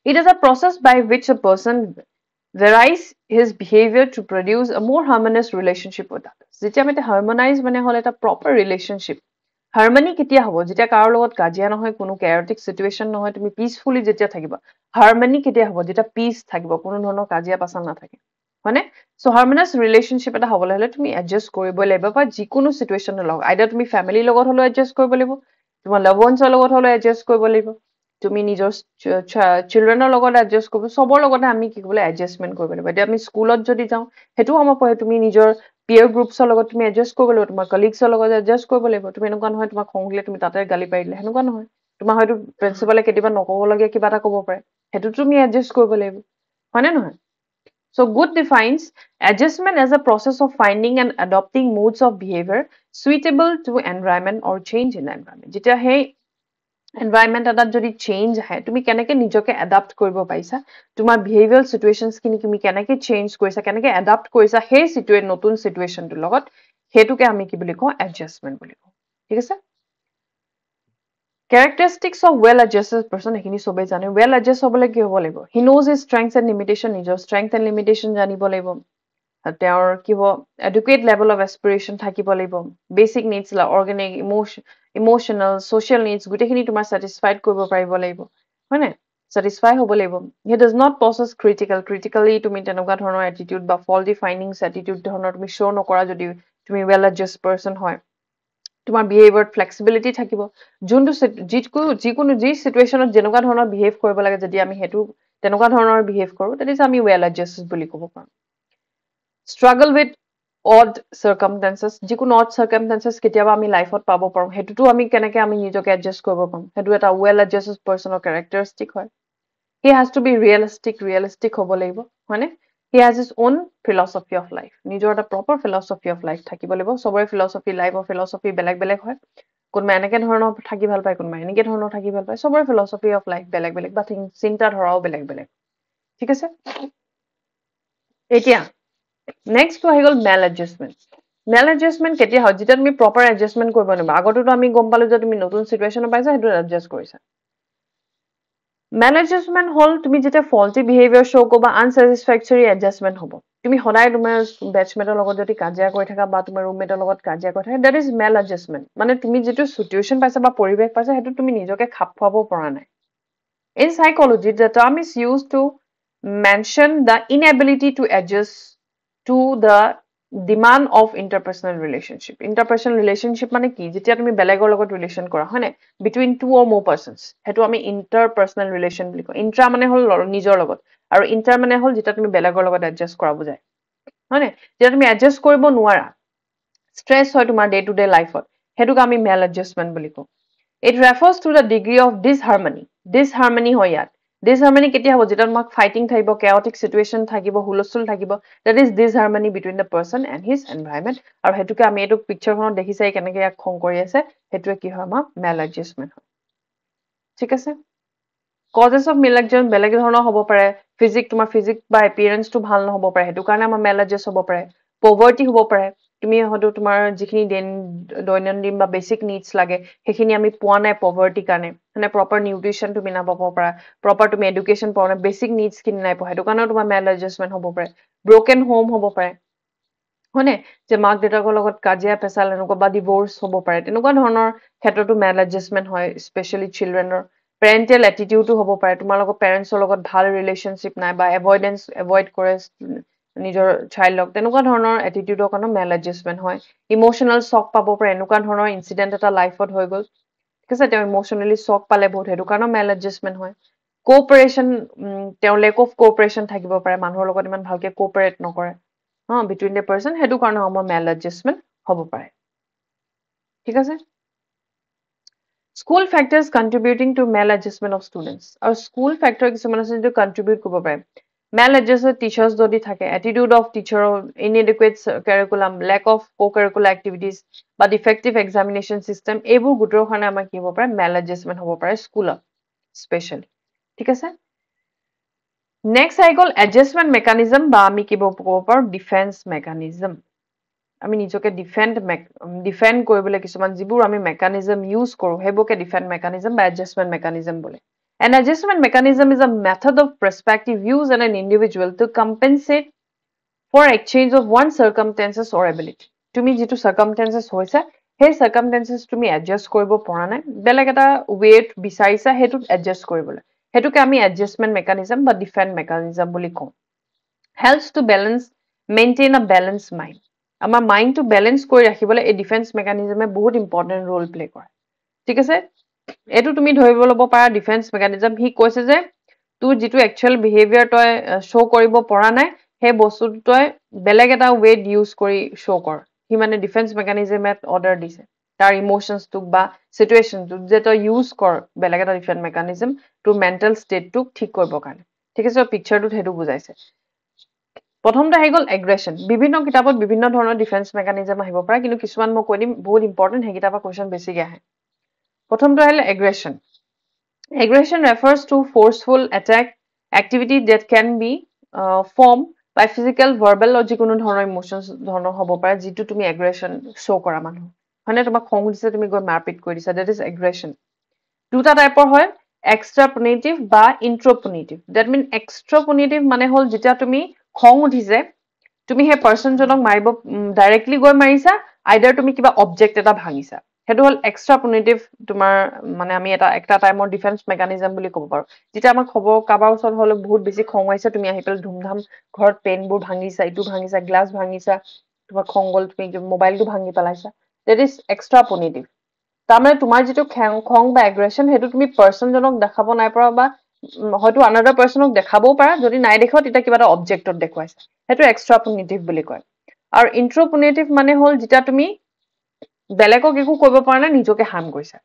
it is a process by which a person varies his behavior to produce a more harmonious relationship with others যেতিয়া আমি harmonize মানে হল এটা proper relationship harmony কেতিয়া হ'ব যেতিয়া কাৰো লগত কাজিয়া নহয় কোনো chaotic situation নহয় তুমি peacefully যেতিয়া থাকিবা harmony কেতিয়া হ'ব যেতিয়া peace থাকিব কোনো ধৰণৰ কাজিয়া পাছাল নাথাকে মানে so harmonious relationship এটা হ'বলৈ হলে তুমি adjust কৰিব লাগিব বা যিকোনো situation লগত either তুমি family লগত হলো adjust কৰিব লাগিব তোমাৰ loved ones লগত হলো adjust কৰিব লাগিব তুমি নিজৰ চিলড্ৰেনৰ লগত adjust কৰিব সবৰ লগতে আমি কি ক'বলৈ adjustment কৰিব লাগিব এতিয়া আমি স্কুলত যদি যাওঁ হেতু সময় পঢ়ে তুমি নিজৰ peer groupsৰ লগত তুমি adjust কৰিব লাগিব তোমাৰ colleaguesৰ লগত adjust কৰিব লাগিব তুমি এনেকুৱা নহয় তোমাক খং উঠিলে তুমি তাতে গালি পাৰি দিলে হেনেকুৱা নহয় তোমাৰ হয়তো প্ৰিন্সিপালে কেতিয়াবা নকবলগীয়া কিবা এটা ক'ব পাৰে হেতু তুমি adjust কৰিব লাগিব হয়নে নহয় So good defines adjustment as a process of finding and adopting modes of behavior suitable to environment or change in the environment. যেতিয়া সেই environment এটাত যদি change আহে তুমি কেনেকে নিজকে adapt কৰিব পাৰিছা তোমাৰ behavioral situations খিনি তুমি কেনেকে change কৰিছা কেনেকে adapt কৰিছা সেই নতুন situationটোৰ লগত হেতুকে আমি কি বুলি কওঁ adjustment বুলি কওঁ ঠিক আছে Characteristics of well-adjusted person এখিনি সবে জানে well-adjusted হ'বলৈ কি হ'ব লাগিব he knows his strengths and limitation নিজৰ strength and limitation জানিব লাগিব তেওঁৰ কি হ'ব adequate level of aspiration থাকিব লাগিব basic needs la organic emotional social needs গোটেইখিনি তোমাৰ satisfied কৰিব পাৰিব লাগিব হয়নে satisfy হ'ব লাগিব he does not possess critically তুমি তেনেকুৱা ধৰণৰ attitude বা faulty findings attitude ধৰণৰ তুমি show নকৰা যদি তুমি well-adjusted person হয় তোমাৰ behavior flexibility থাকিব যোনটো যিকোনো যি situationত যেনেকুৱা ধৰণৰ behave কৰিব লাগে যদি আমি হেতু তেনেকুৱা ধৰণৰ behave কৰো তেতিয়া আমি well adjusted বুলি ক'ব পাৰো struggle with odd circumstances যিকোনো odd circumstances কেতিয়াবা আমি লাইফত পাব পাৰো হেতুটো আমি কেনেকে আমি নিজকে adjust কৰিব পাৰো হেতু এটা well adjusted personৰ characteristic হয় he has to be realistic হ'ব লাগিব হয়নে he has his own philosophy of life নিজৰ এটা proper philosophy of life থাকিব লাগিব সবৰে philosophy life of philosophy বেলেগ বেলেগ হয় কোনবা এনেকে ধৰণৰ থাকি ভাল পায় কোনবা এনেকে ধৰণৰ থাকি ভাল পায় সবৰে philosophy of life বেলেগ বেলেগ বা চিন্তা ধাৰাও বেলেগ বেলেগ ঠিক আছে এতিয়া নেক্সট হৈ গ'ল maladjustment কেতিয়া হয় যেতিয়া তুমি proper adjustment কৰিব নোৱাৰা আগতেতো আমি গম পালো যে তুমি নতুন situation পাইছা হেতু adjust কৰিছা maladjustment হল তুমি যেতিয়া faulty behavior show কৰবা unsatisfactory adjustment হ'ব তুমি সদায় তোমাৰ batchmateৰ লগত যদি কাজিয়া কৰি থাকা বা তোমাৰ roommateৰ লগত কাজিয়া কৰি থাকা that is maladjustment মানে তুমি যেটো situation পাইছা বা পৰিবেশ পাইছা হেতু তুমি নিজকে খাপ খুৱাব পৰা নাই in psychology the term is used to mention the inability to adjust to the demand of interpersonal relationship মানে কি যেতিয়া তুমি বেলেগৰ লগত relation কৰা হয়নে between two or more persons হেতু আমি interpersonal relation বুলি কওঁ intra মানে হল নিজৰ লগত আৰু inter মানে হল যেতিয়া তুমি বেলেগৰ লগত adjust কৰা বুজায় হয়নে যেতিয়া তুমি adjust কৰিব নোৱাৰা stress হয় তোমাৰ day to day life Hetuk আমি maladjustment বুলি কওঁ it refers to the degree of disharmony হয় ইয়াত disharmony কেতিয়া হ'ব যেতিয়া তোমাক fighting থাকিব chaotic situation থাকিব হুলস্থুল থাকিব that is disharmony between the person and his environment আৰু হেতুকে আমি এটো পিকচাৰখনত দেখিছাই কেনেকে ইয়াক খং কৰি আছে হেতুৱে কি হয় আমাৰ maladjustment হয় ঠিক আছে causes of maladjustment বেলেগ ধৰণৰ হ'ব পাৰে তোমাৰ physics বা appearance টো ভাল নহব পাৰে হেতু কাৰণে আমাৰ maladjust হ'ব পাৰে poverty হ'ব পাৰে তুমি হয়তো তোমাৰ যিখিনি দৈনন্দিন বা basic needs লাগে সেইখিনি আমি পোৱা নাই poverty কাৰণে মানে proper nutrition তুমি নাপাব পাৰা proper তুমি education পোৱা নাই basic needs খিনি নাই পোৱা হেতু কাৰণে তোমাৰ maladjustment হ'ব পাৰে broken home হ'ব পাৰে হয়নে যে মাক দেউতাকৰ লগত কাজিয়া পেচাল এনেকুৱা বা divorce হ'ব পাৰে তেনেকুৱা ধৰণৰ ক্ষেত্ৰতো maladjustment হয় especially childrenৰ parental attitude হ'ব পাৰে তোমাৰ লগত parentsৰ লগত ভাল relationship নাই বা avoid কৰে নিজৰ চাইল্ডক তেনেকুৱা ধৰণৰ attitudeৰ কাৰণে maladjustment হয় emotional shock পাব পাৰে এনেকুৱা ধৰণৰ incident এটা লাইফত হৈ গ'ল ঠিক আছে তেওঁ emotionally shock পালে বহুত হেতু কাৰণে maladjustment হয় cooperation তেওঁ lack of cooperation থাকিব পাৰে মানুহৰ লগত ইমান ভালকে cooperate নকৰে between the person হেতু কাৰণে আমাৰ maladjustment হ'ব পাৰে ঠিক আছে School factors contributing to maladjustment of students. Our school factor কিছুমান আছে যেটো contribute কৰিব পাৰে. Maladjusted teachers যদি থাকে, attitude of teacher, inadequate curriculum, lack of co-curricular activities, বা defective examination system, এইবোৰ গুটৰ কাৰণে আমাৰ কি হ'ব পাৰে maladjustment হ'ব পাৰে স্কুলত স্পেশালি ঠিক আছে next I goal adjustment mechanism বা আমি কি ক'ব পাৰো ডিফেন্স মেকানিজম আমি নিজকে ডিফেন্ড কৰিবলৈ কিছুমান যিবোৰ আমি মেকানিজম ইউজ কৰো হেবোকে ডিফেন্ড মেকানিজম বা এডজাষ্টমেন্ট মেকানিজম বলে An adjustment mechanism is a method of perspective used in an individual to compensate for exchange of one circumstances or ability. তুমি যেটো circumstances হৈছে সেই circumstances তুমি adjust কৰিব পৰা নাই বেলেগ এটা weight বিচাৰিছা হেতু adjust কৰিবলৈ হেতুকে আমি adjustment mechanism বা defend mechanism বুলি কওঁ helps to balance maintain a balanced mind আমাৰ মাইন্ডটো ব্যালেন্স কৰি ৰাখিবলৈ এই ডিফেন্স মেকানিজমে বহুত ইম্পৰ্টেন্ট ৰোল প্লে কৰে ঠিক আছে এটো তুমি ধৰিব লব পাৰা ডিফেন্স মেকানিজম হি কৈছে যে তোৰ যেটো একচুয়াল বিহেভিয়াৰ তই শো কৰিব পৰা নাই হে বস্তুটো তই বেলেগ এটা ৱেট ইউজ কৰি শো কৰ হি মানে ডিফেন্স মেকানিজমে অৰ্ডাৰ দিছে তাৰ ইমোশনছটো বা সিচুৱেশনটো যে তই ইউজ কৰ বেলেগ এটা ডিফেন্স মেকানিজম তোৰ মেন্টাল ষ্টেটটো ঠিক কৰিব কাৰণে ঠিক আছে পিকচাৰটো হেতু বুজাইছে প্ৰথমটো হৈ গল এগ্ৰেশন বিভিন্ন কিতাপত বিভিন্ন ধৰণৰ ডিফেন্স মেকানিজম আহিব পাৰে কিন্তু কিছুমান মই কৈ দিম বহুত ইম্পৰ্টেন্ট হে কিতাপৰ কোৱেশ্চন বেছিকৈ আহে প্ৰথমটো আহিল এগ্ৰেশন Aggression refers to forceful attack activity that can be formed by physical, verbal, or যিকোনো ধৰণৰ emotions ধৰণৰ হ'ব পাৰে যিটো তুমি aggression show কৰা মানুহ মানে তোমাক খং উঠিছে তুমি গৈ মাৰপিট কৰি দিছা that is aggression দুটা টাইপৰ হয় extrapolative বা intropolative that mean extrapolative মানে হল যেতিয়া তুমি খং উঠিছে তুমি হে পারসন জনক মাৰিব ডাইৰেক্টলি গৈ মাৰিছা আইদাৰ তুমি কিবা অবজেক্ট এটা ভাঙিছা হেতু হল এক্সট্ৰাপোনেটিভ তোমাৰ মানে আমি এটা টাইমৰ ডিফেন্স মেকানিজম বুলি ক'ব পাৰো যেটা আমাৰ খবৰ কাবাৰ ওচৰত হলে বহুত বেছি খং আইছে তুমি আহি পেল ধুমধাম ঘৰত পেনবোৰ ভাঙিছা ইটো ভাঙিছা গ্লাস ভাঙিছা তোমাৰ খং গল তুমি মোবাইলটো ভাঙি পেলাইছা that is extrapolative তাৰমানে তোমাৰ যেটো খং বা এগ্ৰেশন হেতু তুমি পাৰসন জনক দেখাব নাই পৰা বা হয়তো আনাদাৰ পাৰসনক দেখাবও পাৰা যদি নাই দেখাও তেতিয়া কিবা এটা অবজেক্টত দেখুৱাইছা হেতু এক্সট্ৰাপোনেটিভ বুলি কয় আৰু ইন্ট্ৰোপোনেটিভ মানে হল যেটা তুমি বেলেগক একো কৰিব পৰা নাই নিজকে হাৰ্ম কৰিছা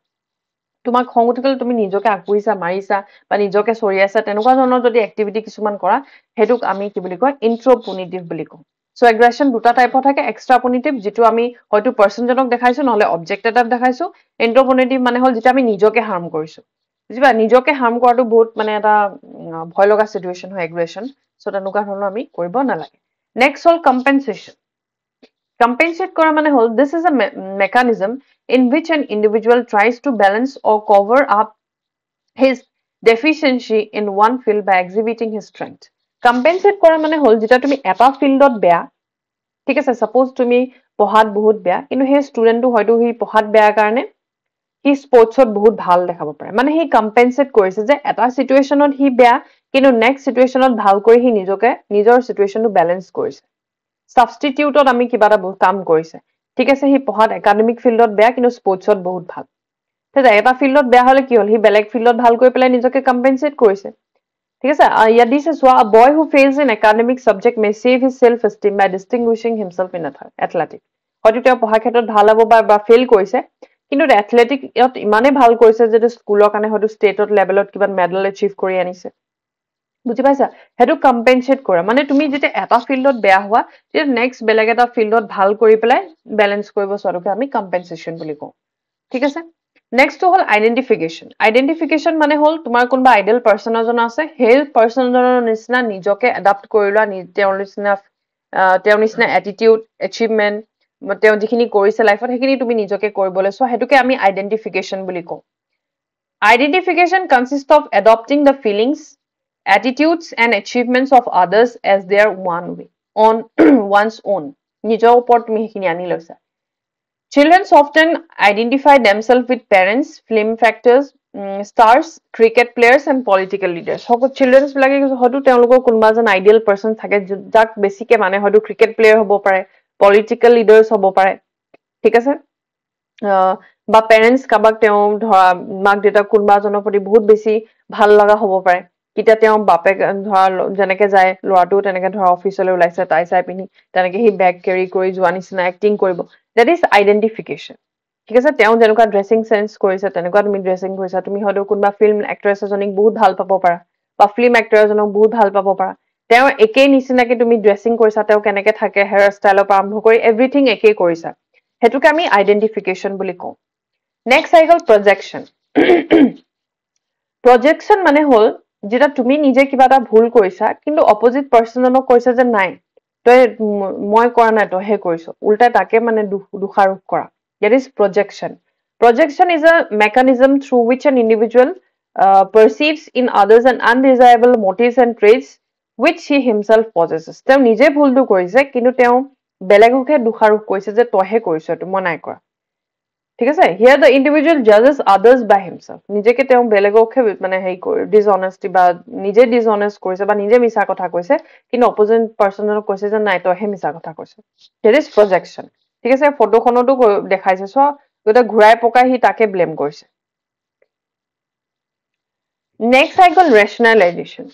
তোমাক খং উঠি গলে তুমি নিজকে আকুইছা মাৰিছা বা নিজকে চৰিয়াছা তেনেকুৱা ধৰণৰ যদি এক্টিভিটি কিছুমান কৰা হেতুক আমি কি বুলি কয় ইন্ট্ৰোপোনেটিভ বুলি কওঁ সো এগ্ৰেশন দুটা টাইপৰ থাকে এক্সট্ৰাপোনেটিভ যেটো আমি হয়তো পাৰসন জনক দেখাইছো নহলে অবজেক্ট এটা দেখাইছো ইন্ট্ৰোপোনেটিভ মানে হল যেটা আমি নিজকে হাৰ্ম কৰিছো বুজিবা নিজকে হাৰ্ম কৰাটো বহুত মানে এটা ভয় লগা সিচুৱেশন হয় এগ্ৰেশন সো তেনেকুৱা ধৰণৰ আমি কৰিব নালাগে নেক্সট হল কম্পেনসেশন Compensate করা মানে হল this is a mechanism in which an individual tries to balance or cover up his deficiency in one field by exhibiting his strength. Compensate করা মানে হল যেটা তুমি এটা ফিল্ডত বেয়া ঠিক আছে সাপোজ তুমি পঢ়াত বহুত বেয়া কিন্তু হে ষ্টুডেন্টটো হয়তো হি পঢ়াত বেয়া কাৰণে হি স্পোৰ্টছত বহুত ভাল দেখাব পাৰে মানে হি কম্পেনসেট কৰিছে যে এটা সিচুৱেশনত হি বেয়া কিন্তু নেক্সট সিচুৱেশনত ভাল কৰি হি নিজকে নিজৰ সিচুৱেশনটো ব্যালেন্স কৰিছে সাবস্টিটিউটত আমি কিবা এটা কাম কৰিছে ঠিক আছে হি পঢ়াত একাডেমিক ফিল্ডত বেয়া কিন্তু স্পোর্টছত বহুত ভাল তেজা এটা ফিল্ডত বেয়া হলে কি হল হি বেলেগ ফিল্ডত ভাল কৰি পেলাই নিজকে কম্পেনসেট কৰিছে ঠিক আছে ইয়া দিছে সোয়া a boy who fails in academic subject may save his self esteem by distinguishing himself in athletics হয়তো তেওঁ পঢ়া ক্ষেত্ৰত ভাল হ'ব বা ফেইল কৰিছে কিন্তু এথলেটিকত ইমানে ভাল কৰিছে যে স্কুলৰ কাৰণে হয়তো ষ্টেটত লেভেলত কিবা মেডেল এচিভ কৰি আনিছে বুজি পাইছা হেতু কম্পেনসেট কৰা মানে তুমি যেতে এটা ফিল্ডত বেয়া হোৱা যে নেক্সট বেলেগ এটা ফিল্ডত ভাল কৰি পেলাই ব্যালেন্স কৰিব সৰুকে আমি কম্পেনসেশন বুলি কওঁ ঠিক আছে নেক্সট হল আইডেন্টিফিকেশন মানে হল তোমাৰ কোনবা আইডিয়াল পাৰসন এজন আছে হেল পাৰসনজনৰ নিচিনা নিজকে এডাপ্ট কৰিলা তেওঁৰ নিচিনা এটিটিউড এচিভমেন্ট তেওঁ যিখিনি কৰিছে লাইফত সেইখিনি তুমি নিজকে কৰিবলৈ সো হেতুকে আমি আইডেন্টিফিকেশন বুলি কওঁ identification consists of adopting the feelings attitudes and achievements of others as their one's own নিজৰ ওপৰত তুমি সেইখিনি আনি লৈছা Children often identify themselves with parents, film actors, stars, cricket players, and political leaders. Children বিলাকে হয়তো তেওঁলোকৰ কোনবা এজন আইডিয়াল পাৰসন থাকে যাক বেছিকে মানে হয়তো ক্ৰিকেট প্লেয়াৰ হ'ব পাৰে পলিটিক্যাল লিডাৰ্স হ'ব পাৰে ঠিক আছে বা পেৰেন্টস কাবাক তেওঁ ধৰা মাক দেউতাক কোনবা এজনৰ প্ৰতি বহুত বেছি ভাল লগা হ'ব পাৰে কিটা তেওঁ বাপে ধৰা জনেকে যায় লৰাটো তেনেকে ধৰা অফিচলৈ ওলাইছে টাই চাই পিনি তেনেকে হি ব্যাগ ক্যাৰি কৰি যোৱা নিচিনা এক্টিং কৰিব that is identification ঠিক আছে তেওঁ যেনেকুৱা ড্ৰেছিং সেন্স কৰিছে তেনেকুৱা তুমি ড্ৰেছিং কৰিছা তুমি হয়তো কোনোবা ফিল্ম এক্ট্ৰেছ এজনীক বহুত ভাল পাব পাৰা বা ফিল্ম এক্টৰ এজনক বহুত ভাল পাব পাৰা তেওঁ একেই নিচিনাকে তুমি ড্ৰেছিং কৰিছা তেওঁ কেনেকে থাকে হেয়াৰ ষ্টাইলৰ পৰা আৰম্ভ কৰি এভৰিথিং একেই কৰিছা হেতুকে আমি আইডেন্টিফিকেশন বুলি কওঁ নেক্সট আই গল প্ৰজেকশন প্ৰজেকশন মানে হল যেটা তুমি নিজে কিবা এটা ভুল কৰিছা কিন্তু অপোজিট পাৰ্সনজনক কৈছা যে নাই তই মই কৰা নাই তইহে কৰিছ উল্টা তাকে মানে দোষাৰোপ কৰা that is projection projection is a mechanism through which an individual perceives in others an undesirable motives and traits which he himself possesses তেওঁ নিজে ভুলটো কৰিছে কিন্তু তেওঁ বেলেগকে দোষাৰোপ কৰিছে যে তইহে কৰিছ এইটো মই নাই কৰা ঠিক আছে here the individual judges others by himself নিজেকে তেওঁ বেলেগকে মানে হেই কৰে dishonesty বা নিজে dishonest কৰিছে বা নিজে মিছা কথা কৈছে কিন্তু অপোজিট পাৰ্সনজনক কৈছে যে নাই তইহে মিছা কথা কৈছ that is projection ঠিক আছে ফটোখনতো দেখাইছে সো গোটা ঘুৰাই পকাই হি তাকে ব্লেম কৰিছে নেক্সট আই গল ৰেশনালাইজেশন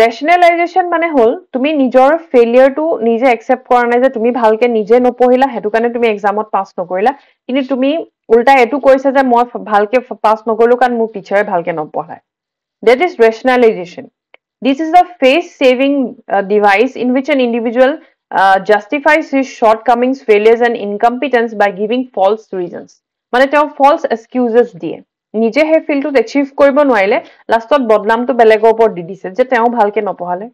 ৰেশনালাইজেশন মানে হল তুমি নিজৰ ফেইলিয়ৰটো নিজে একসেপ্ট কৰা নাই যে তুমি ভালকে নিজে নপঢ়িলা হেতু কাৰণে তুমি এক্সামত পাস নকৰিলা কিন্তু তুমি উল্টা এটো কৈছা যে মই ভালকে পাস নকৰিলো কাৰণ মোৰ টিচাৰে ভালকে নপঢ়ায় that is rationalization this is a face saving device in which an individual justifies his shortcomings failures and incompetence by giving false reasons মানে তেওঁ false excuses দিয়ে নিজে হে ফিল্ডটো এচিভ কৰিব নোৱাৰিলে লাষ্টত বদনামটো বেলেগৰ ওপৰত দি দিছে যে তেওঁ ভালকে নপঢ়ালে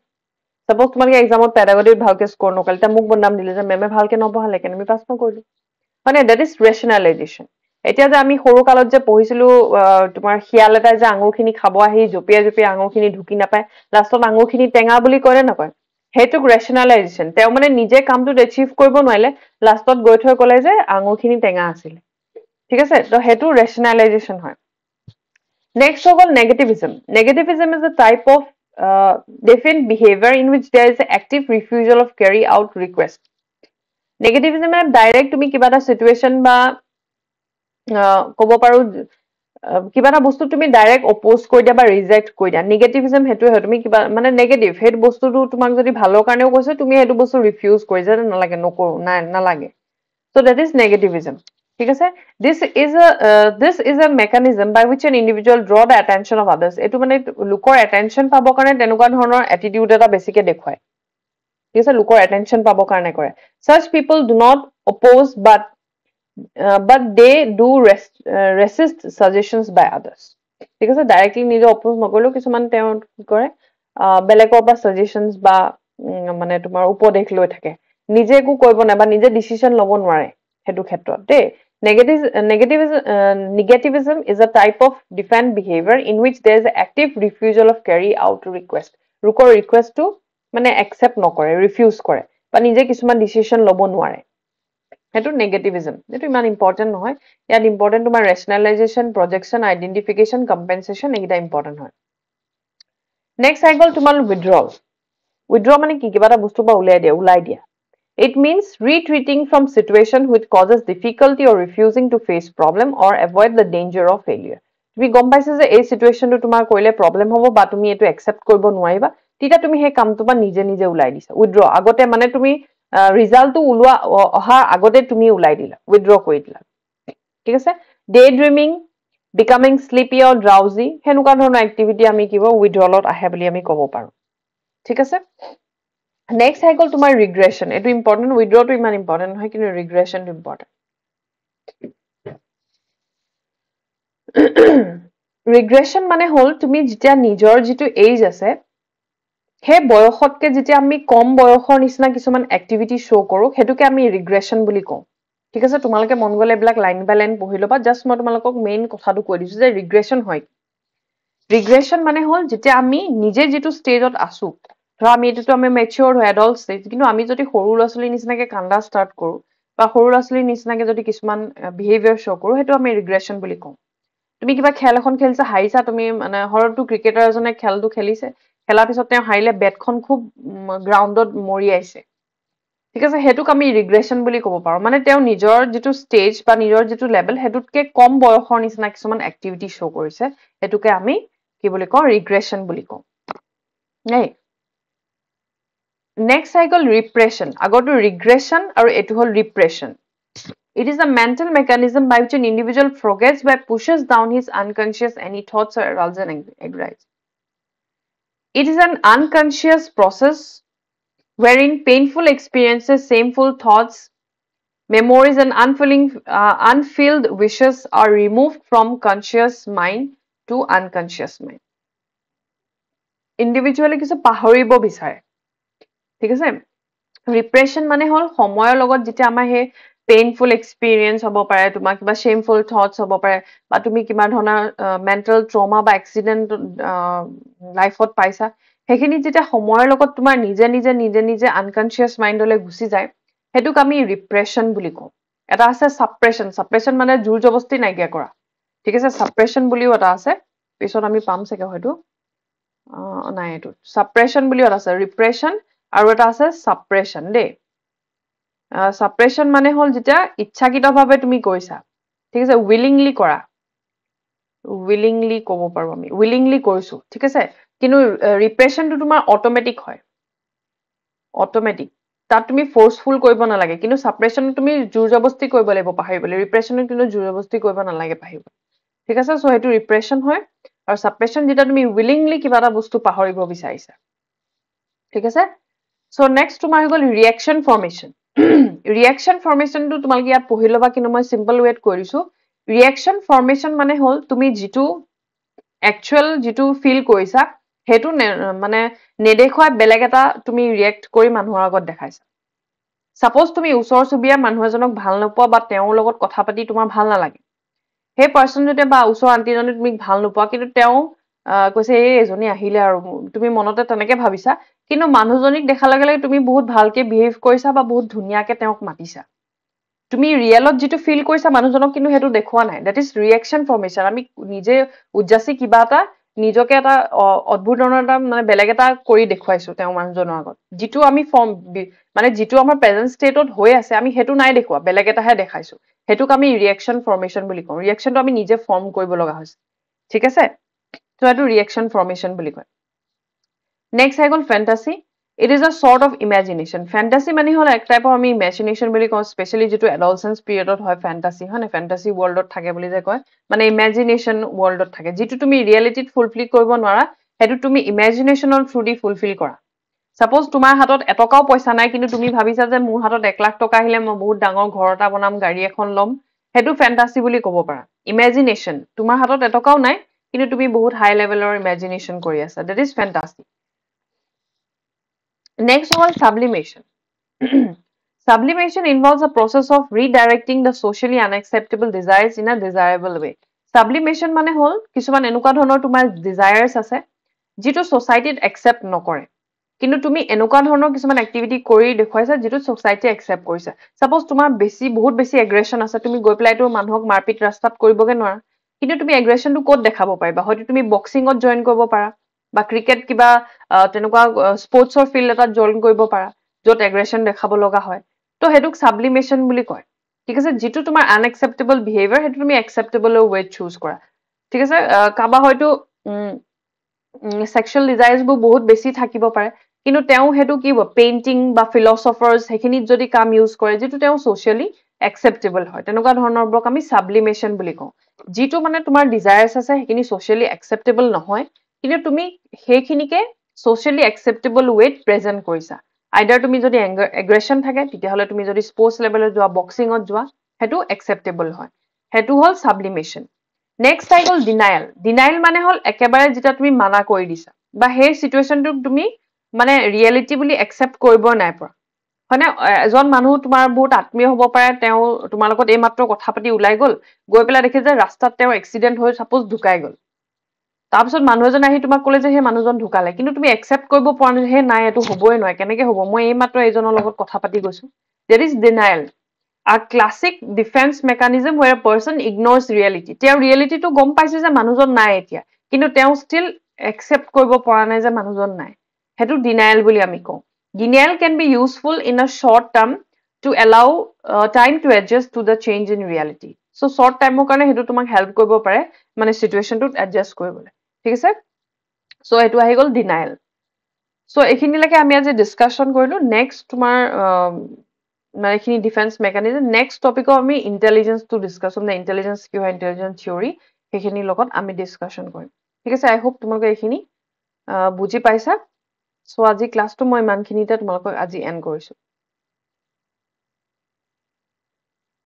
সাপোজ তোমালোকে এক্সামত পেডাগজিত ভালকে স্কোৰ নকৰিলে তা মোক বদনাম দিলে যে মেমে ভালকে নপঢ়ালে কেনে আমি পাছ নকৰিলো মানে that is rationalization এতিয়া যে আমি সৰু কালত যে পঢ়িছিলো তোমাৰ হিয়াল এটা যে আঙুৰখিনি খাব আহি জপিয়া জপিয়া আঙুৰখিনি ঢুকি নাপায় লাষ্টত আঙুৰখিনি টেঙা বুলি কয় নকয় হেতুক rationalization তেওঁ মানে নিজে কামটো এচিভ কৰিব নোৱাৰিলে লাষ্টত গৈ থৈ ক'লে যে আঙুৰখিনি টেঙা আছিল ঠিক আছে তো হেতু rationalization হয় Next of all, negativism. Negativism is a type of defined behavior in which there is an active refusal of carry out request. Negativism is direct to me kibata situation ba kobo paru kibata bostu tumi direct oppose koi dia ba reject koi dia. Negativism hetu he tumi kiba mane negative het bostu tu tumak jodi bhalo karne koise tumi hetu bostu refuse koi jare na lage nokoru na lage. So that is negativism. ঠিক আছে this is a mechanism by which an individual draw the attention of others এটো মানে লোকৰ attention পাব কাৰণে তেনেকুৱা ধৰণৰ attitude এটা বেছিকে দেখুৱায় ঠিক আছে লোকৰ attention পাব কাৰণে কৰে such people do not oppose but they do resist suggestions by others ঠিক আছে directly নিজে oppose নকৰিলেও কিছুমান তেওঁ কি কৰে বেলেগৰ পৰা suggestions বা মানে তোমাৰ উপদেশ লৈ থাকে নিজে একো কৰিব নাই বা নিজে ডিসিশন ল'ব নোৱাৰে হেতু ক্ষেত্ৰত দে Negativism is a type of defend behavior in which there is an active refusal of carry out request. Rukor request to mane accept nokore, refuse kore. Ba nije kisuman decision lobo nware. Hetu negativism. Hetu iman important nohoy. Yat important tomar rationalization, projection, identification, compensation egita important hoy. Next cycle tomar withdrawal. Withdrawal mane ki kibata bostu ba ulai dia. It means retreating from situation which causes difficulty or refusing to face problem or avoid the danger of failure. তুমি গম পাইছা যে এই সিচুৱেচনটো তোমাৰ কইলে প্ৰবলেম হ'ব বা তুমি এটো একসেপ্ট কৰিব নোৱাৰিবা তিটা তুমি হে কামটো বা নিজে নিজে উলাই দিছা উইথড্ৰ আগতে মানে তুমি ৰিজাল্টটো উলোৱা অহা আগতে তুমি উলাই দিলা উইথড্ৰ কৰি দিলা ঠিক আছে ডে ড্ৰিমিং বিকামিং স্লিপি অৰ ড্ৰাউজি হেনুকা ধৰণৰ এক্টিভিটি আমি কিবা উইথড্ৰলত আহে বুলি আমি ক'ব পাৰো ঠিক আছে Next cycle to my regression. It is important. Withdraw to iman important. How can regression to important? Regression mane hol to me jitya nijor jitu age ase. He boyokhot ke jitya ami kom boyokhor nisna kisuman activity show koru. Hetu ke ami regression buli ko. ঠিক আছে তোমালোকে মন গলে ব্ল্যাক লাইন বাই লাইন পঢ়িলো বা জাস্ট মই তোমালোকক মেইন কথাটো কৈ দিছো যে ৰিগ্ৰেশন হয় ৰিগ্ৰেশন মানে হল যেতিয়া আমি নিজে যেটো ষ্টেজত আছো ধৰা আমি এটো আমি ম্যাচিউৰ হয় এডাল্ট ষ্টেজ কিন্তু আমি যদি সৰু লছলি নিচিনাকে কান্দা ষ্টাৰ্ট কৰো বা সৰু লছলি নিচিনাকে যদি কিছুমান বিহেভিয়াৰ শো কৰো হেতু আমি ৰিগ্ৰেশন বুলি কওঁ তুমি কিবা খেল এখন খেলছা হাইছা তুমি মানে হৰটো ক্ৰিকেটাৰ এজনে খেলটো খেলিছে খেলাৰ পিছত তেওঁ হাইলে বেটখন খুব গ্ৰাউণ্ডত মৰি আইছে ঠিক আছে হেতুক আমি ৰিগ্ৰেশন বুলি ক'ব পাৰো মানে তেওঁ নিজৰ যেটো ষ্টেজ বা নিজৰ যেটো লেভেল হেতুতকে কম বয়সৰ নিচিনা কিছুমান এক্টিভিটি শো কৰিছে হেতুকে আমি কি বুলি কওঁ ৰিগ্ৰেশন বুলি কওঁ নাই Next cycle repression. Ago to regression or etu hol repression. It is a mental mechanism by which an individual forgets by pushes down his unconscious any thoughts or arousal and anxiety. It is an unconscious process wherein painful experiences, shameful thoughts, memories, and unfilled wishes are removed from conscious mind to unconscious mind. Individually কিছু পাহৰিব বিচাৰে ঠিক আছে ৰিপ্ৰেশ্যন মানে হ'ল সময়ৰ লগত যেতিয়া আমাৰ সেই পেইনফুল এক্সপিৰিয়েঞ্চ হ'ব পাৰে তোমাৰ কিবা শেমফুল থটছ হ'ব পাৰে বা তুমি কিবা ধৰণৰ মেণ্টেল ট্ৰমা বা এক্সিডেণ্ট লাইফত পাইছা সেইখিনি যেতিয়া সময়ৰ লগত তোমাৰ নিজে নিজে নিজে নিজে আনকনচিয়াছ মাইণ্ডলৈ গুচি যায় সেইটোক আমি ৰিপ্ৰেশ্যন বুলি কওঁ এটা আছে ছাপ্ৰেশ্যন মানে জোৰ জবস্তি নাইকিয়া কৰা ঠিক আছে ছাপ্ৰেশ্যন বুলিও এটা আছে পিছত আমি পাম চাগে হয়তো নাই এইটো ছাপ্ৰেশ্যন বুলিও এটা আছে ৰিপ্ৰেশ্যন আৰু এটা আছে ছাপ্ৰেশ্যন দেই ছাপ্ৰেশ্যন মানে হ'ল যেতিয়া ইচ্ছাকৃতভাৱে তুমি কৰিছা ঠিক আছে উইলিংলি কৰা উইলিংলি ক'ব পাৰো আমি উইলিংলি কৰিছো ঠিক আছে কিন্তু ৰিপ্ৰেশ্যনটো তোমাৰ অট'মেটিক হয় অট'মেটিক তাত তুমি ফ'ৰ্চফুল কৰিব নালাগে কিন্তু ছাপ্ৰেশ্যন তুমি জোৰ জবস্তি কৰিব লাগিব পাহৰিবলৈ ৰিপ্ৰেশ্যনত কিন্তু জোৰ জবস্তি কৰিব নালাগে পাহৰিব ঠিক আছে চ' সেইটো ৰিপ্ৰেশ্যন হয় আৰু ছাপ্ৰেশ্যন যেতিয়া তুমি উইলিংলি কিবা এটা বস্তু পাহৰিব বিচাৰিছা ঠিক আছে চ' নেক্সট তোমাৰ হৈ গ'ল ৰিয়েকশ্যন ফৰ্মেশ্যন ৰিয়েকশ্যন ফৰ্মেশ্যনটো তোমালোকে ইয়াত পঢ়ি ল'বা কিন্তু মই চিম্পল ৱেত কৰিছো ৰিয়েকশ্যন ফৰ্মেশ্যন মানে হ'ল তুমি যিটো একচুৱেল যিটো ফিল কৰিছা সেইটো মানে নেদেখুৱাই বেলেগ এটা তুমি ৰিয়েক্ট কৰি মানুহৰ আগত দেখাইছা সাপোজ তুমি ওচৰ চুবুৰীয়া মানুহ এজনক ভাল নোপোৱা বা তেওঁৰ লগত কথা পাতি তোমাৰ ভাল নালাগে সেই পাৰ্চনজনে বা ওচৰ আন্টিজনে তুমি ভাল নোপোৱা কিন্তু তেওঁ কৈছে এই এজনী আহিলে আৰু তুমি মনতে তেনেকে ভাবিছা কিন্তু মানুহজনীক দেখাৰ লগে লগে তুমি বহুত ভালকে বিহেভ কৰিছা বা বহুত ধুনীয়াকে তেওঁক মাতিছা তুমি ৰিয়েলত যিটো ফিল কৰিছা মানুহজনক কিন্তু সেইটো দেখুওৱা নাই দ্যাট ইজ ৰিয়েকশ্যন ফৰ্মেশ্যন আমি নিজে উজ্জাসি কিবা এটা নিজকে এটা অদ্ভুত ধৰণৰ এটা মানে বেলেগ এটা কৰি দেখুৱাইছো তেওঁ মানুহজনৰ আগত যিটো আমি মানে যিটো আমাৰ প্ৰেজেন্ট ষ্টেটত হৈ আছে আমি সেইটো নাই দেখুওৱা বেলেগ এটাহে দেখাইছো সেইটোক আমি ৰিয়েকশ্যন ফৰ্মেশ্যন বুলি কওঁ ৰিয়েকশ্যনটো আমি নিজে ফৰ্ম কৰিব লগা হৈছে ঠিক আছে তো এইটো ৰিয়েকশ্যন ফৰ্মেশ্যন বুলি কয় নেক্সট হৈ গ'ল ফেণ্টাসি It is a sort of imagination. Fantasy মানে হল এক টাইপৰ আমি imagination বুলি কওঁ স্পেশালি যেটো adolescence periodত হয় fantasy হয় না fantasy worldত থাকে বুলি যে কয় মানে imagination worldত থাকে যেটো তুমি realityত fulfill কৰিব নোৱাৰা হেতু তুমি imaginationৰ through দি fulfill কৰা Suppose তোমাৰ হাতত এটকাও পইচা নাই কিন্তু তুমি ভাবিছা যে মোৰ হাতত 1 লাখ টকা আহিলে মই বহুত ডাঙৰ ঘৰ এটা বনাম গাড়ী এখন ল'ম হেতু fantasy বুলি ক'ব পাৰা imagination তোমাৰ হাতত এটকাও নাই কিন্তু তুমি বহুত হাই লেভেলৰ imagination কৰি আছা that is fantasy Next one, sublimation. Sublimation involves a process of redirecting the socially unacceptable desires in a desirable way. Sublimation মানে হল কিছুমান এনেকুৱা ধৰণৰ তোমাৰ desires আছে যিটো society accept নকৰে কিন্তু তুমি এনেকুৱা ধৰণৰ কিছুমান activity কৰি দেখুৱাইছা যিটো society accept কৰিছে suppose তোমাৰ বহুত বেছি aggression আছে তুমি গৈ পেলাই তো মানুহক মাৰপিট ৰাস্তাত কৰিবগে নোৱাৰা কিন্তু তুমি aggressionটো ক'ত দেখাব পাৰিবা হয়তো তুমি বক্সিংত জয়েন কৰিব পাৰা বা ক্ৰিকেট কিবা তেনেকুৱা স্পৰ্টছৰ ফিল্ড এটাত জয়েন কৰিব পাৰা য'ত এগ্ৰেশ্যন দেখাব লগা হয় তো হেতুক সাবলিমেশন বুলি কয় ঠিক আছে যেটো তোমাৰ আনএক্সেপ্টেবল বিহেভিয়াৰ হেতু তুমি এক্সেপ্টেবল ৱে চুজ কৰা ঠিক আছে কাবা হয়তো সেক্সুয়াল ডিজায়াৰ্স বহুত বেছি থাকিব পাৰে কিন্তু তেওঁ হেতু কি পেইন্টিং বা ফিলসফাৰ্স হেখিনিত যদি কাম ইউজ কৰে যেটো তেওঁ সোশিয়ালি acceptable হয় তেনেকুৱা ধৰণৰ ব্ৰক আমি সাবলিমেশন বুলি কওঁ যেটো মানে তোমাৰ ডিজায়াৰ্স আছে হেখিনি সোশিয়ালি acceptable নহয় কিন্তু তুমি হেখিনিকে সোশিয়ালি acceptable ৱেত প্ৰেজেন্ট কৰিছা আইদাৰ তুমি যদি এগ্ৰেশন থাকে তেতিয়াহলে তুমি যদি স্পৰ্টছ লেভেলত যোৱা বক্সিংত যোৱা হেতু acceptable হয় হেতু হল সাবলিমেশন নেক্সট সাইকেল ডিনায়াল মানে হল একেবাৰে যেটা তুমি মানা কৰি দিছা বা হে সিচুৱেশনটো তুমি মানে ৰিয়েলিটি বুলি একচেপ্ট কৰিব নাই পৰা মানে এজন মানুহ তোমাৰ বহুত আত্মীয় হ'ব পাৰে তেওঁ তোমাৰ লগত এই মাত্ৰ কথা পাতি ওলাই গ'ল গৈ পেলাই দেখে যে ৰাস্তাত তেওঁ এক্সিডেন্ট হৈ সাপোজ ঢুকাই গ'ল তাৰপিছত মানুহ এজন আহি তোমাক ক'লে যে হে মানুহজন ঢুকালে কিন্তু তুমি একচেপ্ট কৰিব পৰা নাই হে নাই এটো হ'বই নহয় কেনেকে হ'ব মই এই মাত্ৰ এজনৰ লগত কথা পাতি গৈছো that is denial a classic defense mechanism where a person ignores reality তেওঁ ৰিয়েলিটিটো গম পাইছে যে মানুহজন নাই এতিয়া কিন্তু তেওঁ still accept কৰিব পৰা নাই যে মানুহজন নাই হেতু denial বুলি আমি কওঁ denial can be useful in a short term to allow time to adjust to the change in reality so short time কাৰণে হেতু তোমাক হেল্প কৰিব পাৰে মানে সিচুৱেশনটোত এডজাস্ট কৰিবলৈ ঠিক আছে সো এটো আহি গল ডিনায়াল সো এখিনিলৈকে আমি আজি ডিসকাশন কৰিলো নেক্সট তোমাৰ মানে এইখিনি ডিফেন্স মেকানিজম নেক্সট টপিকত আমি ইণ্টেলিজেন্সটো ডিছকাছ কৰিম ইণ্টেলিজেন্স কি হয় ইণ্টেলিজেন্স থিয়ৰী সেইখিনিৰ লগত আমি ডিছকাশ্যন কৰিম ঠিক আছে আই হোপ তোমালোকে এইখিনি বুজি পাইছা চ' আজি ক্লাছটো মই ইমানখিনিতে তোমালোকক আজি এণ্ড কৰিছোঁ